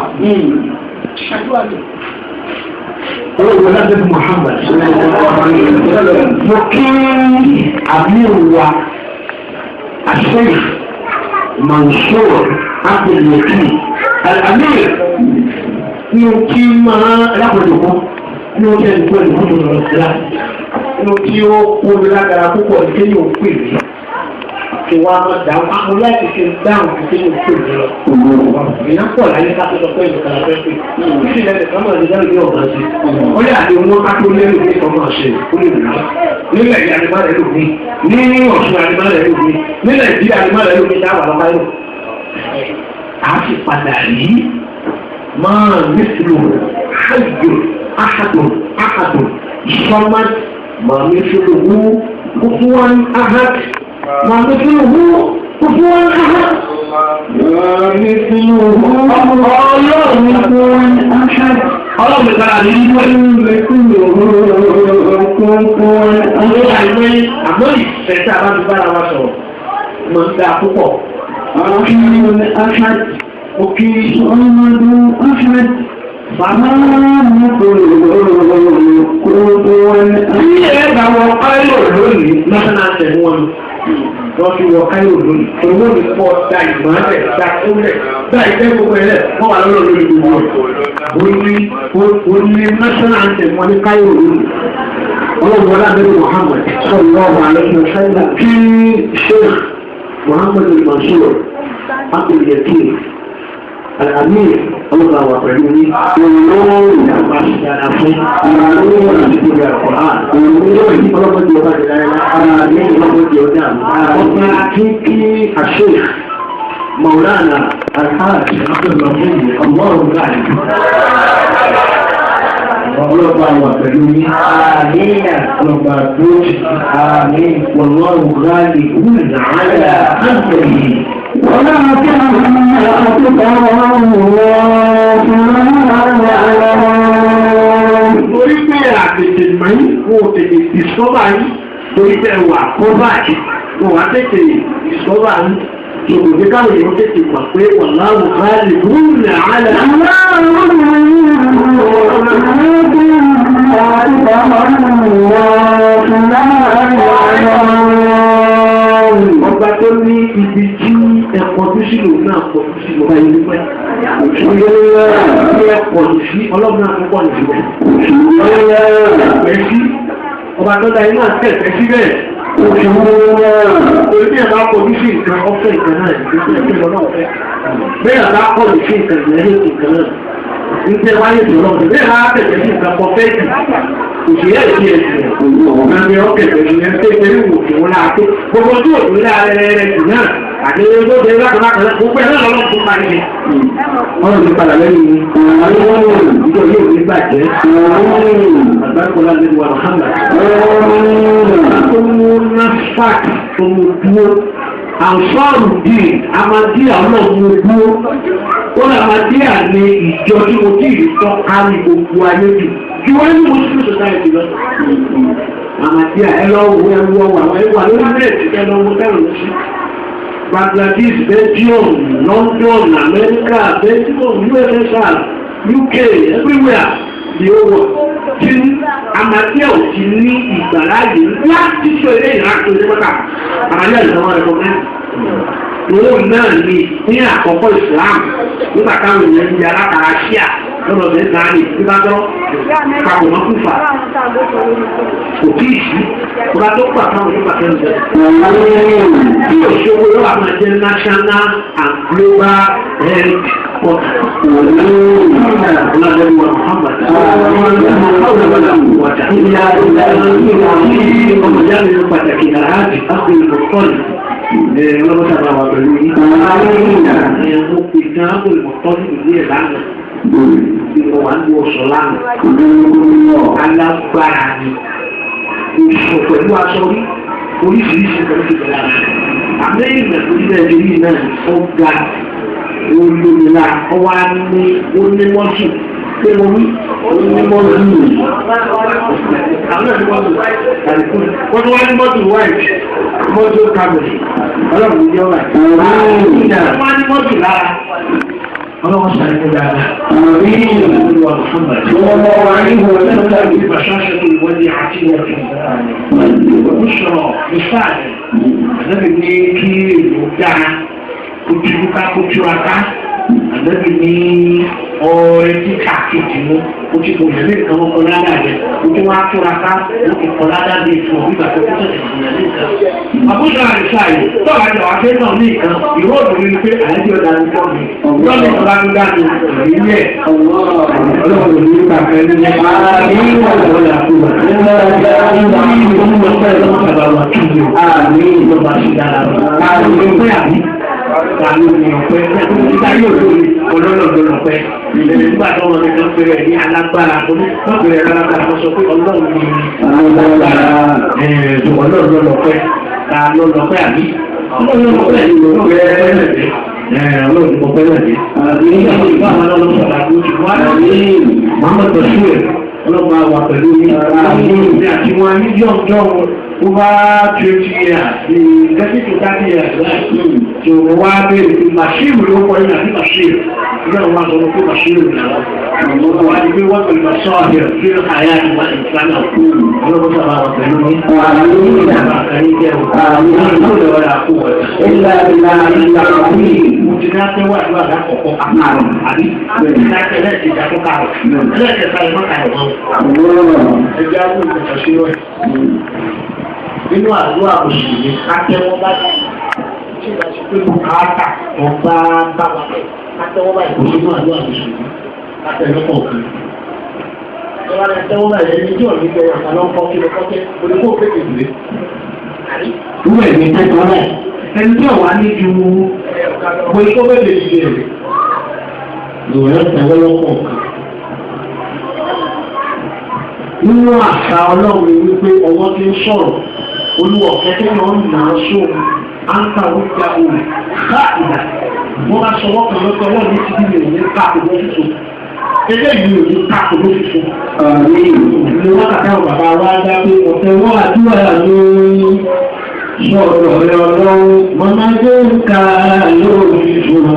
Àdúrà ni. Olóògbé láti fún Muhammad. Mo kí àbúrò wa Sheikh Mansour Abdul-Yaqin Al-Amir ní o kí máa lápòlòpọ̀ ní o jẹ́ ìpò ìlú lọ́rọ̀ sílá ní o tí ó kó lágbára púpọ̀ ní kéyìn òpè rí kí wá mọ́ dáhùn àwọn láti ṣe dáhùn ní kéyìn òpè rí lọ. Ìyá pọ̀ láyé ká tó sọ pé ìlú kàlà fẹ́ pé ìṣì lẹ́nu kan máa ń dẹ́rù ní ọ̀gá sí. Ó lé àdé wọn ká tó lẹ́rù ní ọmọ ṣe ó lè rí nílẹ̀ ìyá ni má rẹ̀ lòdì ní Ọ̀ṣun àdìmá rẹ̀ lòdì nílẹ̀ ìdí àdìmá rẹ̀ lòdì dáwà lọ́pàá yóò. A sì padà rí máa mísìlò hajjò ahadùn sọ́mà máa mísìlò wú kúfúwán ahad máa mísìlò wú kúfúwán ahad máa mísìlò wú ọlọ́run kúfúwán ahad. Ọlọ́run mi kára ní ìwé mísìlò wú kúfúwán ahad. Àmọ́ ìfẹ́ tí a bá ti bára wa sọ̀rọ̀ mọ̀ ń dá púpọ̀. Ọlọ́run ahad. Òkè ọmọdé Ahmed bàbá kòrò wọn. Bí ẹ bá wọ káyọ̀ lónìí, national tẹ̀ wọn. Wọ́n fi wọ káyọ̀ lónìí. Owó ní pọ̀ dá ìgbọ̀n rẹ̀ dá tó rẹ̀. Dá ìgbẹ́ gbogbo ẹ̀ lẹ̀ wọ́n wà lọ́rọ̀ lórí gbogbo rẹ̀. Ó ní national tẹ̀ wọn ní káyọ̀ lónìí. Ọlọ́run wọlé abẹ́rẹ́ Muhammad sallallahu alaihi wasallam kí Sheikh Muhammad Mansour Abdul-Yaqin Al-Amir Allah wa pẹ̀lú ní olóòrùn àpàṣìdára fún olóòrùn àti ìgbé Al-Qur'an olóòrùn ní ọlọ́pọ̀dé ọba jẹ́ láyé ní ọlọ́pọ̀dé ọjà ọ̀pá kíkí Sheikh Maulana Al-Hajj Abdul-Rahman Ọlọ́run gáàdì ọlọ́pàá wà pẹ̀lú ní àmìnà ọlọ́pàá dóòtì àmì Ọlọ́run gáàdì wùn àálà àǹtẹ̀yìn. ولا كان torí pé àtètè mẹ́rin kò tètè ìsọ́bà yìí torí pé wà kọ́ báyìí kò wá tètè ìsọ́bà yìí ṣòkòdé káwọn èèyàn tètè pà pé wà láwùn káàlì rúnlẹ̀ àálẹ̀ ọba tó ní ibi tí ẹ̀kọ́ tó sílò náà pọ̀ tó sílò bá yìí pẹ́. Ìyẹ́ ẹ̀kọ́ sí ọlọ́run náà púpọ̀ ní síbẹ̀. Ẹ̀sí ọba tó dá iná tẹ̀sẹ̀ síbẹ̀. Orí bí ẹ̀bá kọ̀ ní sí nǹkan ọ̀fẹ́ nǹkan náà ìgbésẹ̀ lọ́nà ọ̀fẹ́. Bẹ́ẹ̀ ẹ̀bá kọ̀ ní sí nǹkan ìrẹ́lẹ̀ nǹkan náà. Nígbẹ́ wáyé ìjọba bẹ́ẹ̀ á tẹ̀sẹ̀ sí nǹkan pọ̀fẹ́ẹ̀tì. Òṣèré ìdí ẹ̀sìn ọ̀gbẹ́ni ọ̀kẹ̀kẹ̀ ìyẹn tó ìgbẹ́rù òkè wọn láti gbogbo tí ò ní láàrẹ̀rẹ̀ jù náà àti ẹgbẹ́ tó lákàlákàlá gbogbo ẹ̀rọ lọ́wọ́ tó parí ni. Ọ̀rọ̀ mi padà lẹ́yìn ni àwọn ìjọ yóò ní bàjẹ́ àgbákọ́lá lẹ́nu wa Muhammad. Tó mú NAFDAC tó mú dúró àǹfààrù dì Amadíà ọlọ́run dúró. Ó lè Amadíà ní ìjọ tí mo tí ì tọ́ kárí gbogbo ayé jù. Kí wọ́n ní Muslim society lọ. Amadíà ẹlọ́wọ́ ẹwọ́ àwọn ẹwà lórílẹ̀-èdè ẹlọ́wọ́ tẹ́rù sí. Bangladesh, Belgium, London, America, Belgium, USSR, UK, everywhere ni ó wọ̀. Tí Amadíà ò ti ní ìgbàláyè láti ṣe eré ìrántí onímọ̀ta. Amadíà ìjọba rẹ̀ kọ́kẹ́. Owó náà ni ní àkọ́kọ́ Islam nígbà táwọn èèyàn ń yára tàrà ṣíà lọ́dọ̀ bẹ́ẹ̀ náà ní ìgbà tó kàwọ̀ mọ́ kúfà. Kò tí ì sí, ọba tó pà táwọn nígbà tó ń bẹ̀. Tí òṣèlú yóò wà máa jẹ́ national and global health pàtàkì àrájì ápùlù mọ̀tọ́lì ọlọ́pàá wà pẹ̀lú ìgbàláyé ẹ̀mú pé gan kò lè tọ́jú ìlú ẹ̀ lánàá. Ìwọ̀n wà ní oṣù lánàá. Alágbára ni. Oṣù pẹ̀lú aṣọ rí. Oríṣiríṣi pẹ̀lú ìgbàlá. Àmẹ́yìn ìgbàlú ilẹ̀ ìlú náà ó ga. Olùlà ọwọ́ á ní onímọ̀jù. Ṣé mo rí onímọ̀jù? Àwọn ẹ̀rí mọ́tò wọ́n ti wá ní mọ́tò white, mọ́tò camry. Ọlọ́run ní ọ̀rọ̀ àti wọ́n á ní mọ́tò lára. Ọlọ́run ṣàlùkù dáadáa. Àmì ìlú wa Muhammad. Wọ́n mọ̀ wá ní ìwọ̀n lẹ́sẹ̀ ìbàṣáṣẹ́ tó wọlé àti ìwọ̀n. Òṣùrọ̀ ìfáàlì. Àdébì ní kí èlò dáa, kójúká kójúraká. Àdébì ní ọ̀rẹ́ tí káàkiri mú. Ojú kò lè nǹkan wọn kọ ládàá rẹ̀. Ojú wa túraká, ó ti kọ ládàá bí ìfún òbí bàtà tó tẹ̀sí ìrìnà ní ìkan. Àbúṣe àrìṣà yìí, tọ́wọ́ àjọ àfẹ́ náà ní ìkan, ìró òdòdó ni pé àyájọ́ ọ̀dà ń tọ́ mi. Lọ́lẹ̀ ìjọba ń dá mi ìrírí ẹ̀. Ọlọ́run ní ìgbà pẹ̀lú ní alágbára onígbàgbẹ̀rẹ̀ alágbára wọ́n sọ pé ọlọ́run ní alágbára ọlọ́run lọ́lọ́pẹ́ ta lọ́lọ́pẹ́ àbí ọlọ́run lọ́pẹ́ ọlọ́run lọ́pẹ́ lẹ́dẹ̀ nígbà tó ìgbà àwọn ọlọ́run sọ̀rọ̀ àti oṣù wá ní Muhammad Bashir ọlọ́run wà pẹ̀lú ní àti wọn ní jọ́jọ́ over 20 years ní 30 years láti tó wá bẹ̀rẹ̀ pé màṣírù ló kọ́ ní àti màṣírù ìgbà wọn sọ pé màṣírù nìyàwó ọmọ wa ni pé wọ́n pẹ̀lú màṣọ́ àbẹ̀ fí àyà ìwà ìsìlámà ọlọ́pọ̀ sábà wà pẹ̀lú ní ìjàmbá àkàrí jẹ́ nínú àdúrà òṣèlú akẹ́wọ́ báyìí tí ìgbà tí pé bùkátà ọba bá wà pẹ̀ akẹ́wọ́ báyìí kò sínú àdúrà òṣèlú akẹ́lọ́pọ̀ kan. Ìjọba ní akẹ́wọ́ báyìí ẹni tí ọ̀nà ìgbẹ́ ọ̀sán ló ń kọ́ kí ló kọ́kẹ́ oníkó kéèké ìdílé. Ìwé ẹ̀mí tẹ́tọ́ rẹ̀ ẹni tí ọ̀wá ní ju mo ikó bẹ́ẹ̀ ìdílé rẹ̀ lòun ẹ̀ tẹ́wọ́ lọ́pọ̀ kan. Nínú àṣà ọlọ́run ni wípé ọwọ́ ti ń sọ̀rọ̀ olúwọ̀ kẹ́kẹ́ náà ń nà á sóhun á ń ta wípé ohun ká ìdá wọ́n bá sọ wọ́n kan lọ́tọ́ wọ́n ní ti bí mi ò ní ká ògbó fífo eléyìí ò ní ká ògbó fífo. Ní wọ́n kàkà bàbá wa dá pé ọ̀fẹ́ wọ́n àdúrà ló sọ̀rọ̀ rẹ̀ ọlọ́run mọ́nà tó ń ka lórí ìṣòro.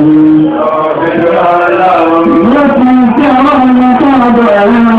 Wọ́n ti tẹ́ ọmọ tó ọ̀dọ̀ ẹ̀rọ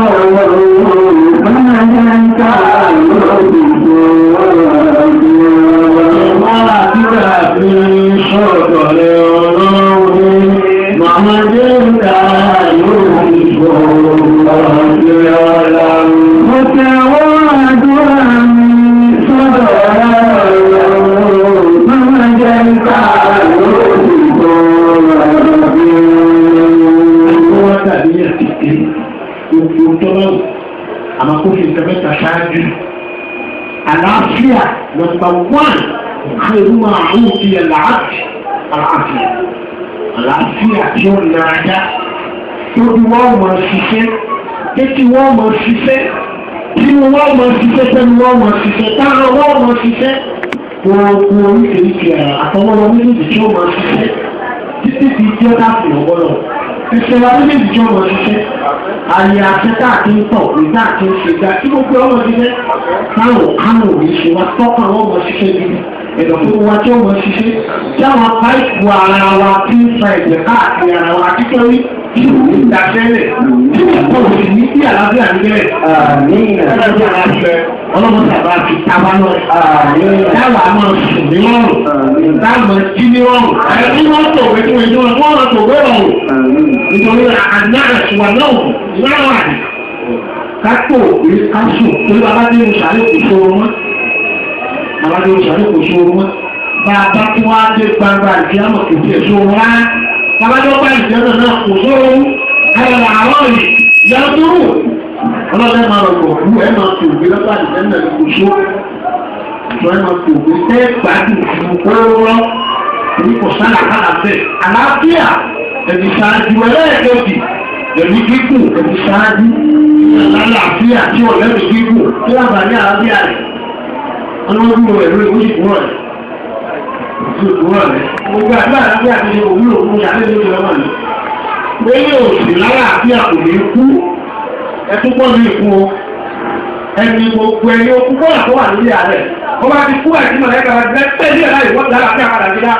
àmà kó fi ìtẹ̀mẹ́ta ṣáájú àlàáfíà nọ́mbà 1 àìrú àrùn ti ẹ̀láàfíà àlàáfíà tí ó nàájá tó bí wọ́n mọ̀ ṣiṣẹ́ tí wọ́n mọ̀ ṣiṣẹ́ tí wọ́n mọ̀ ṣiṣẹ́ tẹ́lú wọ́n mọ̀ ṣiṣẹ́ táwọn wọ́n mọ̀ ṣiṣẹ́ gbogbo oríṣiríṣi àtọwọ́wọ́ méjèèjì tí ó mọ̀ ṣiṣẹ́ títí di jẹ́ káàkiri ọgbọ́nà ìṣẹ́ wa méjèèjì tí ó mọ̀ ṣiṣẹ́ àyè àṣẹ́ká àti ń tọ̀ ìgbà àti ń ṣègbà tí gbogbo ọmọ ṣiṣẹ́ táwọn kánò ní ṣe wá tọ́kàn wọ́n mọ̀ ṣiṣẹ́ gidi ẹ̀dọ̀ fún wa tí ó mọ̀ ṣiṣẹ́ tí àwọn páìpù ara wa tí ń fa ẹ̀jẹ̀ káàkiri ara wa títọ́rí tí ò ní ìdáṣẹ́lẹ̀ tí kò sì ní sí àlàáfíà níbẹ̀. Ọlọ́run sábà fi tábà lọ. Táwa máa sùn ní ọ̀rùn. Táwa jí ní ọ̀rùn. Ẹni wọ́n tòwé fún ẹjọ́ wọn, wọ́n máa tòwé ọ̀rùn. Nítorí àná àṣùwà náà láwà ní. Kápò òwe káṣù tó bàbá dé oṣàlẹ̀ kò ṣòro mọ́. Bàbá dé oṣàlẹ̀ kò ṣòro mọ́. Bàbá tí wọ́n á dé gbangba àti àmọ̀ kò tiẹ̀ ṣòro rárá. Bàbá dé ọgbà ìjọba náà kò ṣòro. Ayọ̀lá àwọn yìí yọ dúró. Ọlọ́dẹ́ máa rọ̀gbọ̀ fún ẹ máa fi òbí lọ́pàá ìdẹ́nà ìkòṣó. Ìjọ ẹ máa fi òbí tẹ́ gbádùn fún kóró ní kò sálà kálà bẹ́ẹ̀. Àlàáfíà ẹ̀mí ṣáájú ẹlẹ́ẹ̀kejì ẹ̀mí gígùn ẹ̀mí ṣáájú àlàáfíà tí ọ̀lẹ́mí gígùn tí wọ́n bá ní àlàáfíà rẹ̀ ọlọ́dún ẹ̀rọ ìwúṣìkúrọ̀ rẹ̀ ìwúṣìkúrọ̀ rẹ̀ gbogbo àgbà àlàáfíà ti ṣe òwúrò fún ìyàlẹ́ lóṣù lọ́wọ́ ni lórí òsì lálàáfíà kò ní kú ẹtúpọ̀ ní ìkú o ẹni gbogbo ẹni okú kọ́ àkọ́ wà lórí ààrẹ wọ́n bá ti kú àti mọ̀lẹ́kà pẹ̀lú ẹ̀rá ìwọ́n lálàáfíà padà gíga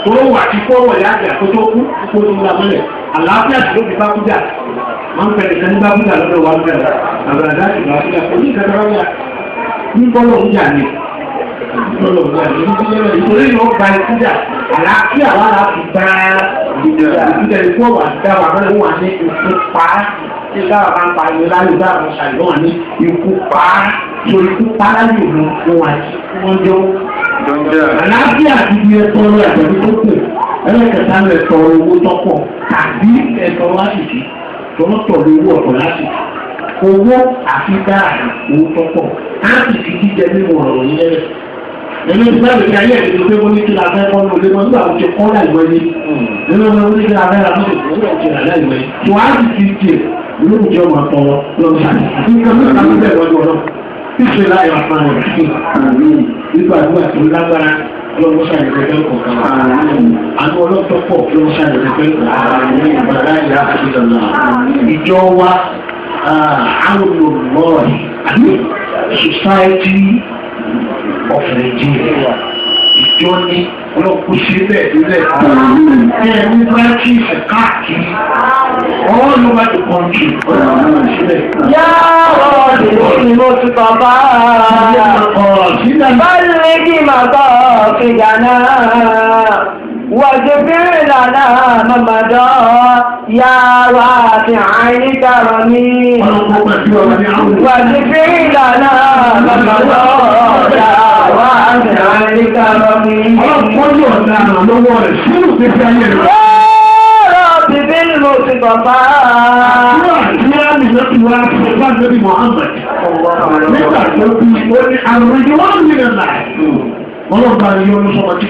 tó wà ti fọ́wọ́ ìyá àjà tó tó kú kó tó gbà mọ́lẹ̀ àlàáfíà tó fi bá kújà wọ́n pẹ̀lú ìkan ní bá kújà lọ́dọ̀ wà bẹ̀rẹ̀ àbẹ̀rẹ̀ láti bá kújà kò ní ìkẹta wáyà ní bọ́lọ̀ ń jà ní ìtòrí ni ó gba ìkújà àlàáfíà wà láti gba ìjà ìkọ́ wà dá wà mọ́lẹ̀ wà ní ìkú pa tí dáwà bá ń pa ìwé láyé dáàbò ṣàlẹ̀ wà ní ìkú pa so ìkú pa láyé òun wọ́n jọ àlàáfíà ti di ẹ̀tọ́ lọ àjẹ̀bí tó kù ẹlẹ́kẹta lọ ẹ̀tọ́ owó tọ́pọ̀ tàbí ẹ̀tọ́ lásìkò tọ́lọ́tọ̀ lówó ọ̀tọ̀ lásìkò owó àfi dáa owó tọ́pọ̀ láti fi jíjẹ nínú ọ̀rọ̀ yẹn nínú ìgbàlù tí ayé ẹ̀dẹ̀ pé wọ́n ní kí la fẹ́ kọ́ ní olé wọn nígbà tó ti kọ́ láìwọ́ ní nínú wọn ní kí la fẹ́ ra lóṣù tó ń ti rà láìwọ́ ní tí wọ́n á sì ti jẹ olóògùn tí ọmọ àtọwọ́ lọ́wọ́ sáré àti nǹkan mẹ́ta ló bẹ̀rẹ̀ wọ́n lọ ìṣe láyọ̀ àpárọ̀ rẹ̀ sí nígbà àdúrà tó lágbára lọ́wọ́ sáré rẹ̀ kọ̀ọ̀kan àwọn ọlọ́tọ̀ pọ̀ lọ́wọ́ sáré rẹ̀ kọ̀ọ̀kan ìjọ wa AonuLLAAH Society of Nigeria ìjọ ní ọlọ́pọ̀ sí bẹ́ẹ̀ nílẹ̀ ẹ̀mí branches káàkiri all over the country ọlọ́pọ̀ sílẹ̀. Yàrá ni mo ti bàbá bálẹ̀ kí màá bá fìyà náà واغفر لنا ما مضى يا واسع كرمي واغفر لنا ما مضى يا واسع كرمي يا رب بالمصطفى ọlọ́pàá ni yóò sọ́mọ́ tí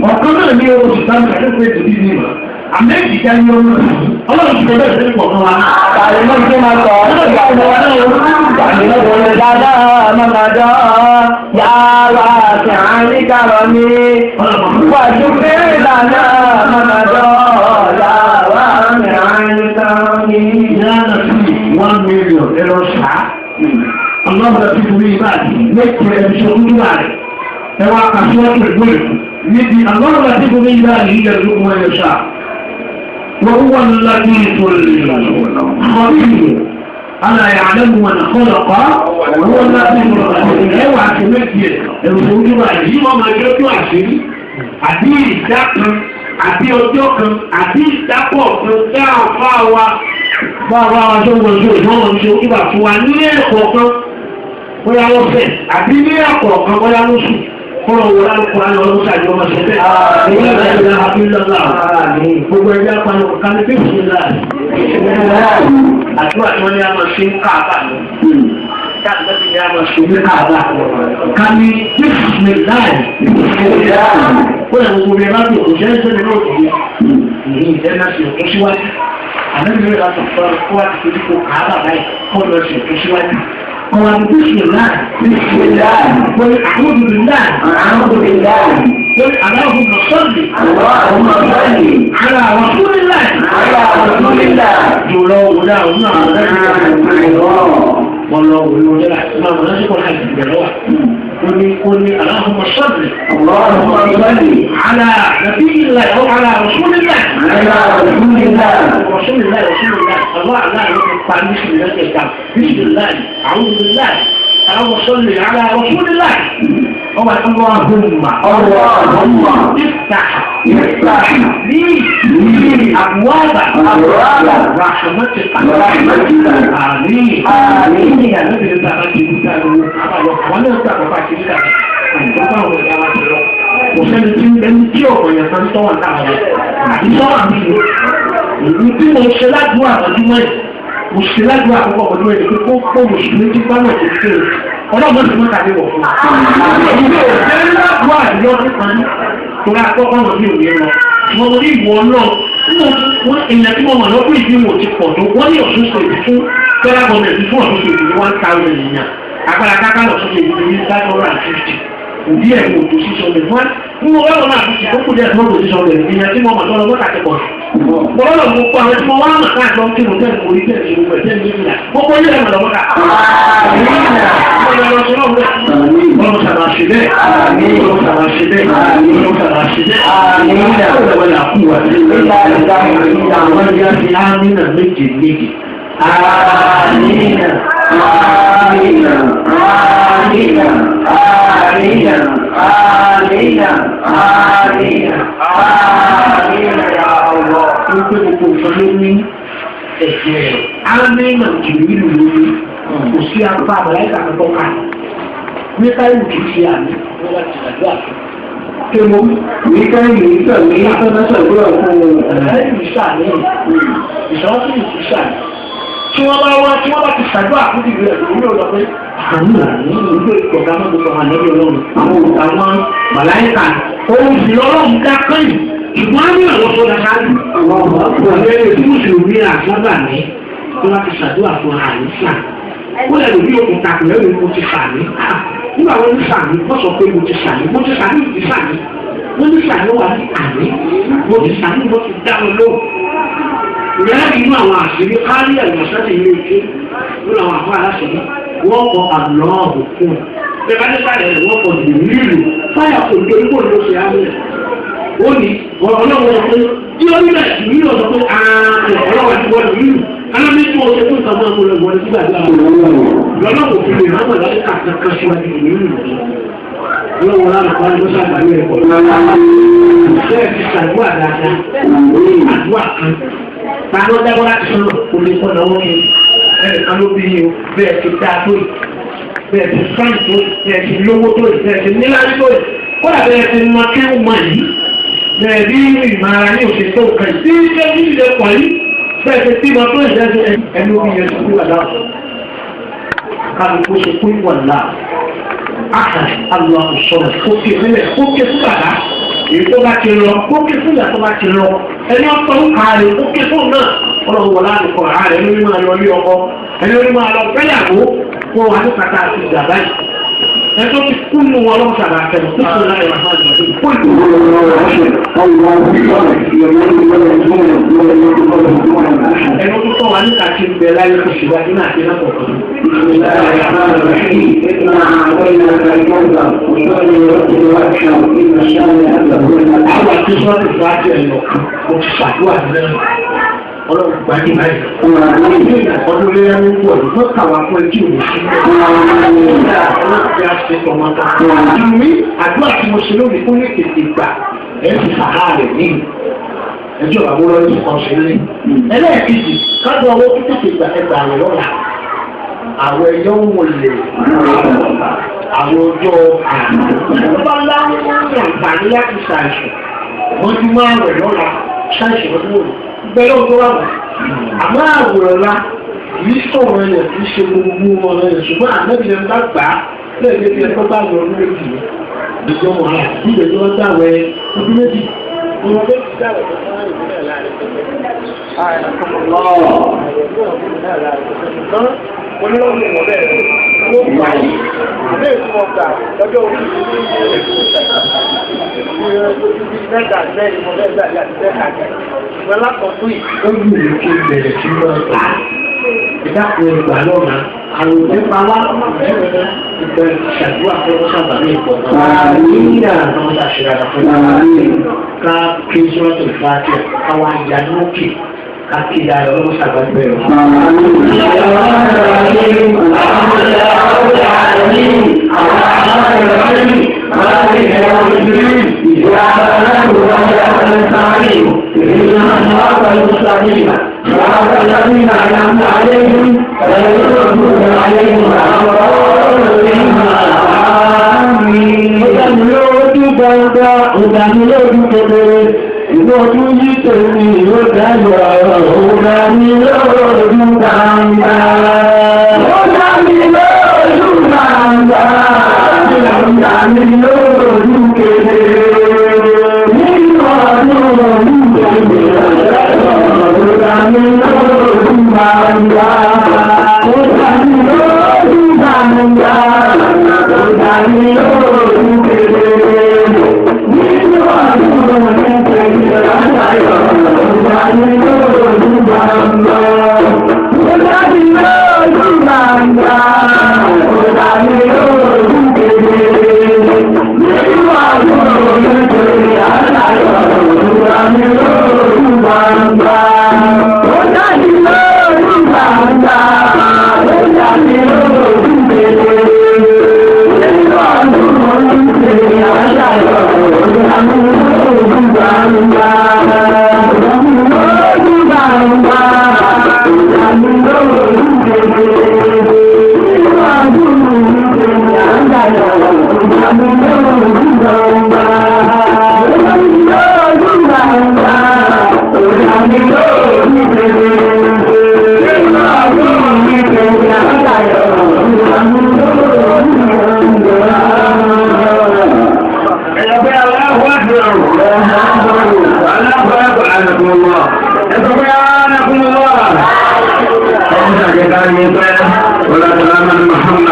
ọ̀kan náà ní oṣù tàbí àjẹ́fẹ́ ètò bí ní ìmọ̀ àmẹ́jìká ní ọmọ ọlọ́run ti bẹ̀rẹ̀ sí pọ̀ fún wa ààrẹ mọ́ sí máa sọ ìgbàlẹ̀ dáadáa mọ́kàdọ́ yàrá àti àríkàrọ̀ ní wàjú fèrè dáadáa mọ́kàdọ́ yàrá àti àríkàrọ̀ ní yàrá sí 1 million ẹ̀rọ ṣáà ọlọ́pàá ti fún mi báyìí lẹ́kọ̀ọ́ ẹ̀ṣọ́ ń dúrà rẹ̀ ẹwà àṣíwájú ìgbóyè níbi àlọ́rọ̀ tí kò ní ìlà ìyíjẹ̀ tó kún ẹyọ ṣáà wọ́n wọ́n láti ìtòlè أنا يعلم من خلق وهو الذي ẹwà àti méjì ẹ̀rù tó ń dúrà yìí wọ́n máa jẹ́ tó àṣírí àbí ìdá kan àbí ọjọ́ kan àbí ìdápọ̀ kan tí a fà wá bá wa tó wọ́n tó ìwọ̀n tó ìgbà fún wa ní ẹ̀kọ́ kan bóyá wọ́n fẹ́ àbí ní ẹ̀kọ́ kan bóyá wọ́n sùn fọ́nà wọ́n lálùkọ́ àwọn ọlọ́sàájú ọmọ ṣẹ̀fẹ́ gbogbo ẹgbẹ́ apanu kan ní pèsè láàrín àdúrà tí wọ́n ní a máa ṣe ń káàbà lọ káàbà tí a máa ṣe ń káàbà ká ní pèsè láàrín ó yẹ gbogbo ẹgbẹ́ bá tó òṣèré sẹ́ni náà tó yẹ ní ìjẹ́ náà ṣe òkú síwájú àdébìnrin láti fọ́nà kó wá ti fi dípò káàbà báyìí kó lọ ṣe òkú síwájú ọ̀rọ̀ bismillah wọ́n a'udhu billahi wọ́n Allahumma salli ala rasulillah jùlọ òun náà wọ́n lọ òun lọ jẹ́lá máa mọ̀ lásìkò láti bẹ̀rẹ̀ wà قل اللهم صل على نبي الله او على رسول الله رسول الله الله لا يقول بسم الله بسم الله اعوذ بالله اللهم صل على رسول الله اللهم افتح لي ابواب رحمتك امين يا نبي wọ́n gbà bàbá kìí dà bàbá àwọn ọ̀gá wa ti lọ kò sẹ́ni tí ẹni tí ọ̀pọ̀ yẹn kan tọ́wọ́ náà rẹ̀ àti sọ́wọ́ mi lò èyí tí mo ṣe ládùúgbò àbọ̀dúnmọ́ ẹ̀ mo ṣe ládùúgbò àkọ́kọ́ àbọ̀dúnmọ́ ẹ̀ pé kó pọ̀ mùsùlùmí tí bá náà tó ṣe ọlọ́mọ tí wọ́n tàbí wọ̀ fún mi. èyí tí ò jẹ́ ládùúgbò àdúgbò nípa ní torí akọ́kọ́ wọn ní òye lọ mo ní ìwọ náà wọ́n èèyàn tí wọ́n mọ̀ lọ́pọ̀ ìdí wọn ti pọ̀ tó wọ́n ní Ọ̀ṣun ṣe ìdí fún federal government fún Ọ̀ṣun ṣe ìdí 1,000 èèyàn agbára káká lọ́ṣun ṣe ìdí 550 òbí ẹ̀ kò tó 600 wọn ní wọ́n lọ́wọ́ náà ti kókò díẹ̀ tó 600 èèyàn tí wọ́n mọ̀ lọ́wọ́ mọ́ta ti pọ̀ bọ́lá lọ mú pa àwọn tí wọ́n wá mọ̀ káàkiri ọ̀hún tí mo tẹ̀ orí tẹ̀ ṣe gbogbo ẹ̀jẹ̀ ní ìlà gbogbo ilé ẹ̀ mọ̀ lọ́wọ́ ká. Ọlọ́run sábà ṣe bẹ́ẹ̀. Ọlọ́run sábà ṣe bẹ́ẹ̀. Ọlọ́run sábà ṣe bẹ́ẹ̀. Ọlọ́run sábà kú wa sí. Àwọn ẹgbẹ́ ti ámínà méje méje. Amina, amina, amina, amina, amina, amina, amina ya Allah. Wípé gbogbo nǹkan ló ní ẹ̀jẹ̀ amina jùlọ ìlú lórí. Kò sí apá àbáláìka kan tó ká. Nípa ìlú kìí ṣe àmì wọ́n láti ṣàdúrà fún. Kémo nípa ìlú ìgbà ní ìtọ́násọ̀ ìgbà fún ẹ̀rọ ìṣàní ìṣàwọ́sí ìṣàní. Tí wọ́n bá ti ṣàdúrà fún ìlú ẹ̀ lórí ọ̀dọ́ pé àmì àní ìlú ìkọ̀ọ̀gá máa gbogbo àwọn ẹ̀rọ ọlọ́run àwọn màláìka ohun ìlú ọlọ́run ká kẹ́yìn ṣùgbọ́n á ní àwọn sọ́dà ṣáájú àwọn ọ̀rẹ́ tí mùsùlùmí àgbàgbà ní tí wọ́n ti ṣàdúrà fún àìsàn. Ó lè lò bí òkun takùn lẹ́nu mo ti sàmì. Nígbà wọn ní sàmì, wọ́n sọ pé mo ti sàmì ìdí sàmì. Wọ́n ní sàmì wà ní àmì, mo ti sàmì mo ti dá wọn lóhùn. Ìyá inú àwọn àṣírí kárí ẹ̀gbọ̀nsẹ́tì ilé ike nínú àwọn àfọ aláṣẹ yìí, wọ́n kọ àlọ́ òkun. Bẹ́ẹ̀ bá ní sàlẹ̀ rẹ̀ wọ́n kọ dìrìlù, fáyà kò dé kó ló ṣe àmì rẹ̀. Ó ní ọlọ́wọ́ sọ pé tí ó ní bẹ̀rẹ̀ ìlú lọ sọ pé ọlọ́wọ́ ti wọ́n ìlú. Alámi tí wọ́n ṣe fún ìtàn máa ń wọlé wọlé sígbà tí a wọlé lọ́nà kò fi lè rámọ̀ láti kàkà kan síwájú ìlú ìlú. Ọlọ́wọ́ lára kan ló ṣàgbáyé ẹ̀kọ́. Bẹ́ẹ̀ ti ṣàdúrà dáadáa, àdúrà kan. Tàbí ó dábọ́ láti sọ̀rọ̀ kò lè sọ̀rọ̀ wọn ni ẹnìkan ló bí yín o bẹ́ẹ̀ ti dáa tó yìí bẹ́ẹ̀ ti sáìn tó yìí bẹ́ẹ̀ ti lówó tó yìí bẹ́ẹ̀ ti níláàrí tó yìí kódà bẹ́ẹ̀ ti mọ kí ó mọ yìí bẹ́ẹ̀ bí ìmọ̀ ara ní òṣèlú kan tí ṣé ní ilé pọ̀ yìí bẹ́ẹ̀ ti tí mo tó ìdájọ́ ẹni omi yẹn sọ wíwà náà kálukú ṣe kú ìwà náà àkà àlọ́ ìṣọ̀rọ̀ kókè nílẹ̀ kókè fún bàbá èyí tó bá ti lọ kókè fún ìyá tó bá ti lọ ẹni ọ̀tọ̀ ń ka rẹ̀ kókè fún náà ọlọ́run wọlé àdìkọ̀ ààrẹ lórí máa lọ ilé ọkọ ẹni lórí máa lọ fẹ́yàwó fún wa ní kàtà àti ìjà báyìí ẹni tó ti kú nù wọn lọ́wọ́ sàrà àtẹ̀wọ̀ tó sọ láyé wàhálà ìgbàdé fún ẹni tó tọ́ wa ní kàtí ń bẹ láyé kò sí wájú náà àti náà kọ̀ọ̀kan. Àwọn àti sọ́ọ̀tì fún àti ẹ̀yọ̀ mo ti ṣàdúrà lẹ́nu ọlọ́run gba ní báyìí. Ọdún lé ẹni pọ̀ ní wọ́n kà wá fún ẹjú òní sí. Ọlọ́run ti á ṣe tọmọtọ. Ìmí àdúrà tí mo ṣe lónìí fún ní tètè gbà ẹ̀ ti sàrà rẹ̀ ní ẹjọ́ àbúrò ní ọ̀sẹ̀ lé. Ẹlẹ́ẹ̀kejì kájọ owó tó tètè gbà ẹgbà rẹ̀ lọ́la. Àwọn ẹyọ ń wọlé àwọn ọjọ́ àgbà láwọn àǹfààní láti ṣàìsàn. Wọ́n ti máa rẹ̀ lọ́la ṣàìsàn ọdún òní. Bẹ́ẹ̀ lọ́wọ́ tó wà wọ́n. Àmọ́ àwòrán la kì í sọ̀rọ̀ ẹ̀yẹ̀ kì í ṣe gbogbo ọmọ ẹ̀yẹ̀ ṣùgbọ́n àmẹ́bìnrin bá gbà á lẹ́yìn tí ẹ̀kọ́ bá lọ ọdún méjì ní ìjọba ọ̀la nígbà tí wọ́n dáwẹ́ ọdún méjì. Wọ́n fẹ́ ti dáwẹ́ tó fún ìpínlẹ̀ láàrin onílọ́gbọ̀n ìwọ̀n bẹ́ẹ̀ ló gbà yìí àbẹ́ ìtumọ̀ gbà lọ́jọ́ orí mẹ́ta mẹ́rin mọ́ mẹ́ta àti mẹ́ta ìwọ̀n látọ̀tún yìí. Ó yù mí kí n bẹ̀rẹ̀ sí lọ́ọ̀ gbà. Ìdákùn ìgbà lọ́nà àwọn nípa wá ìgbà ìṣàdúrà fún wọn sábà ní ìpọ̀ náà. Nígbà náà wọ́n ṣàṣìṣe àdàfún ká kí sọ́ọ̀tì ìfàkì káwá ìyá lókè. Kaki dah orang sahabat beliau. Ìgbọ́dún yìí tèmi yóò dájọ́ ọ̀rọ̀ mi lóòdù gbangba. Ó dá mi lóòdù gbangba. Ó dá mi lóòdù kedere. Nínú ọdún ọdún kedere. ولا سلام محمد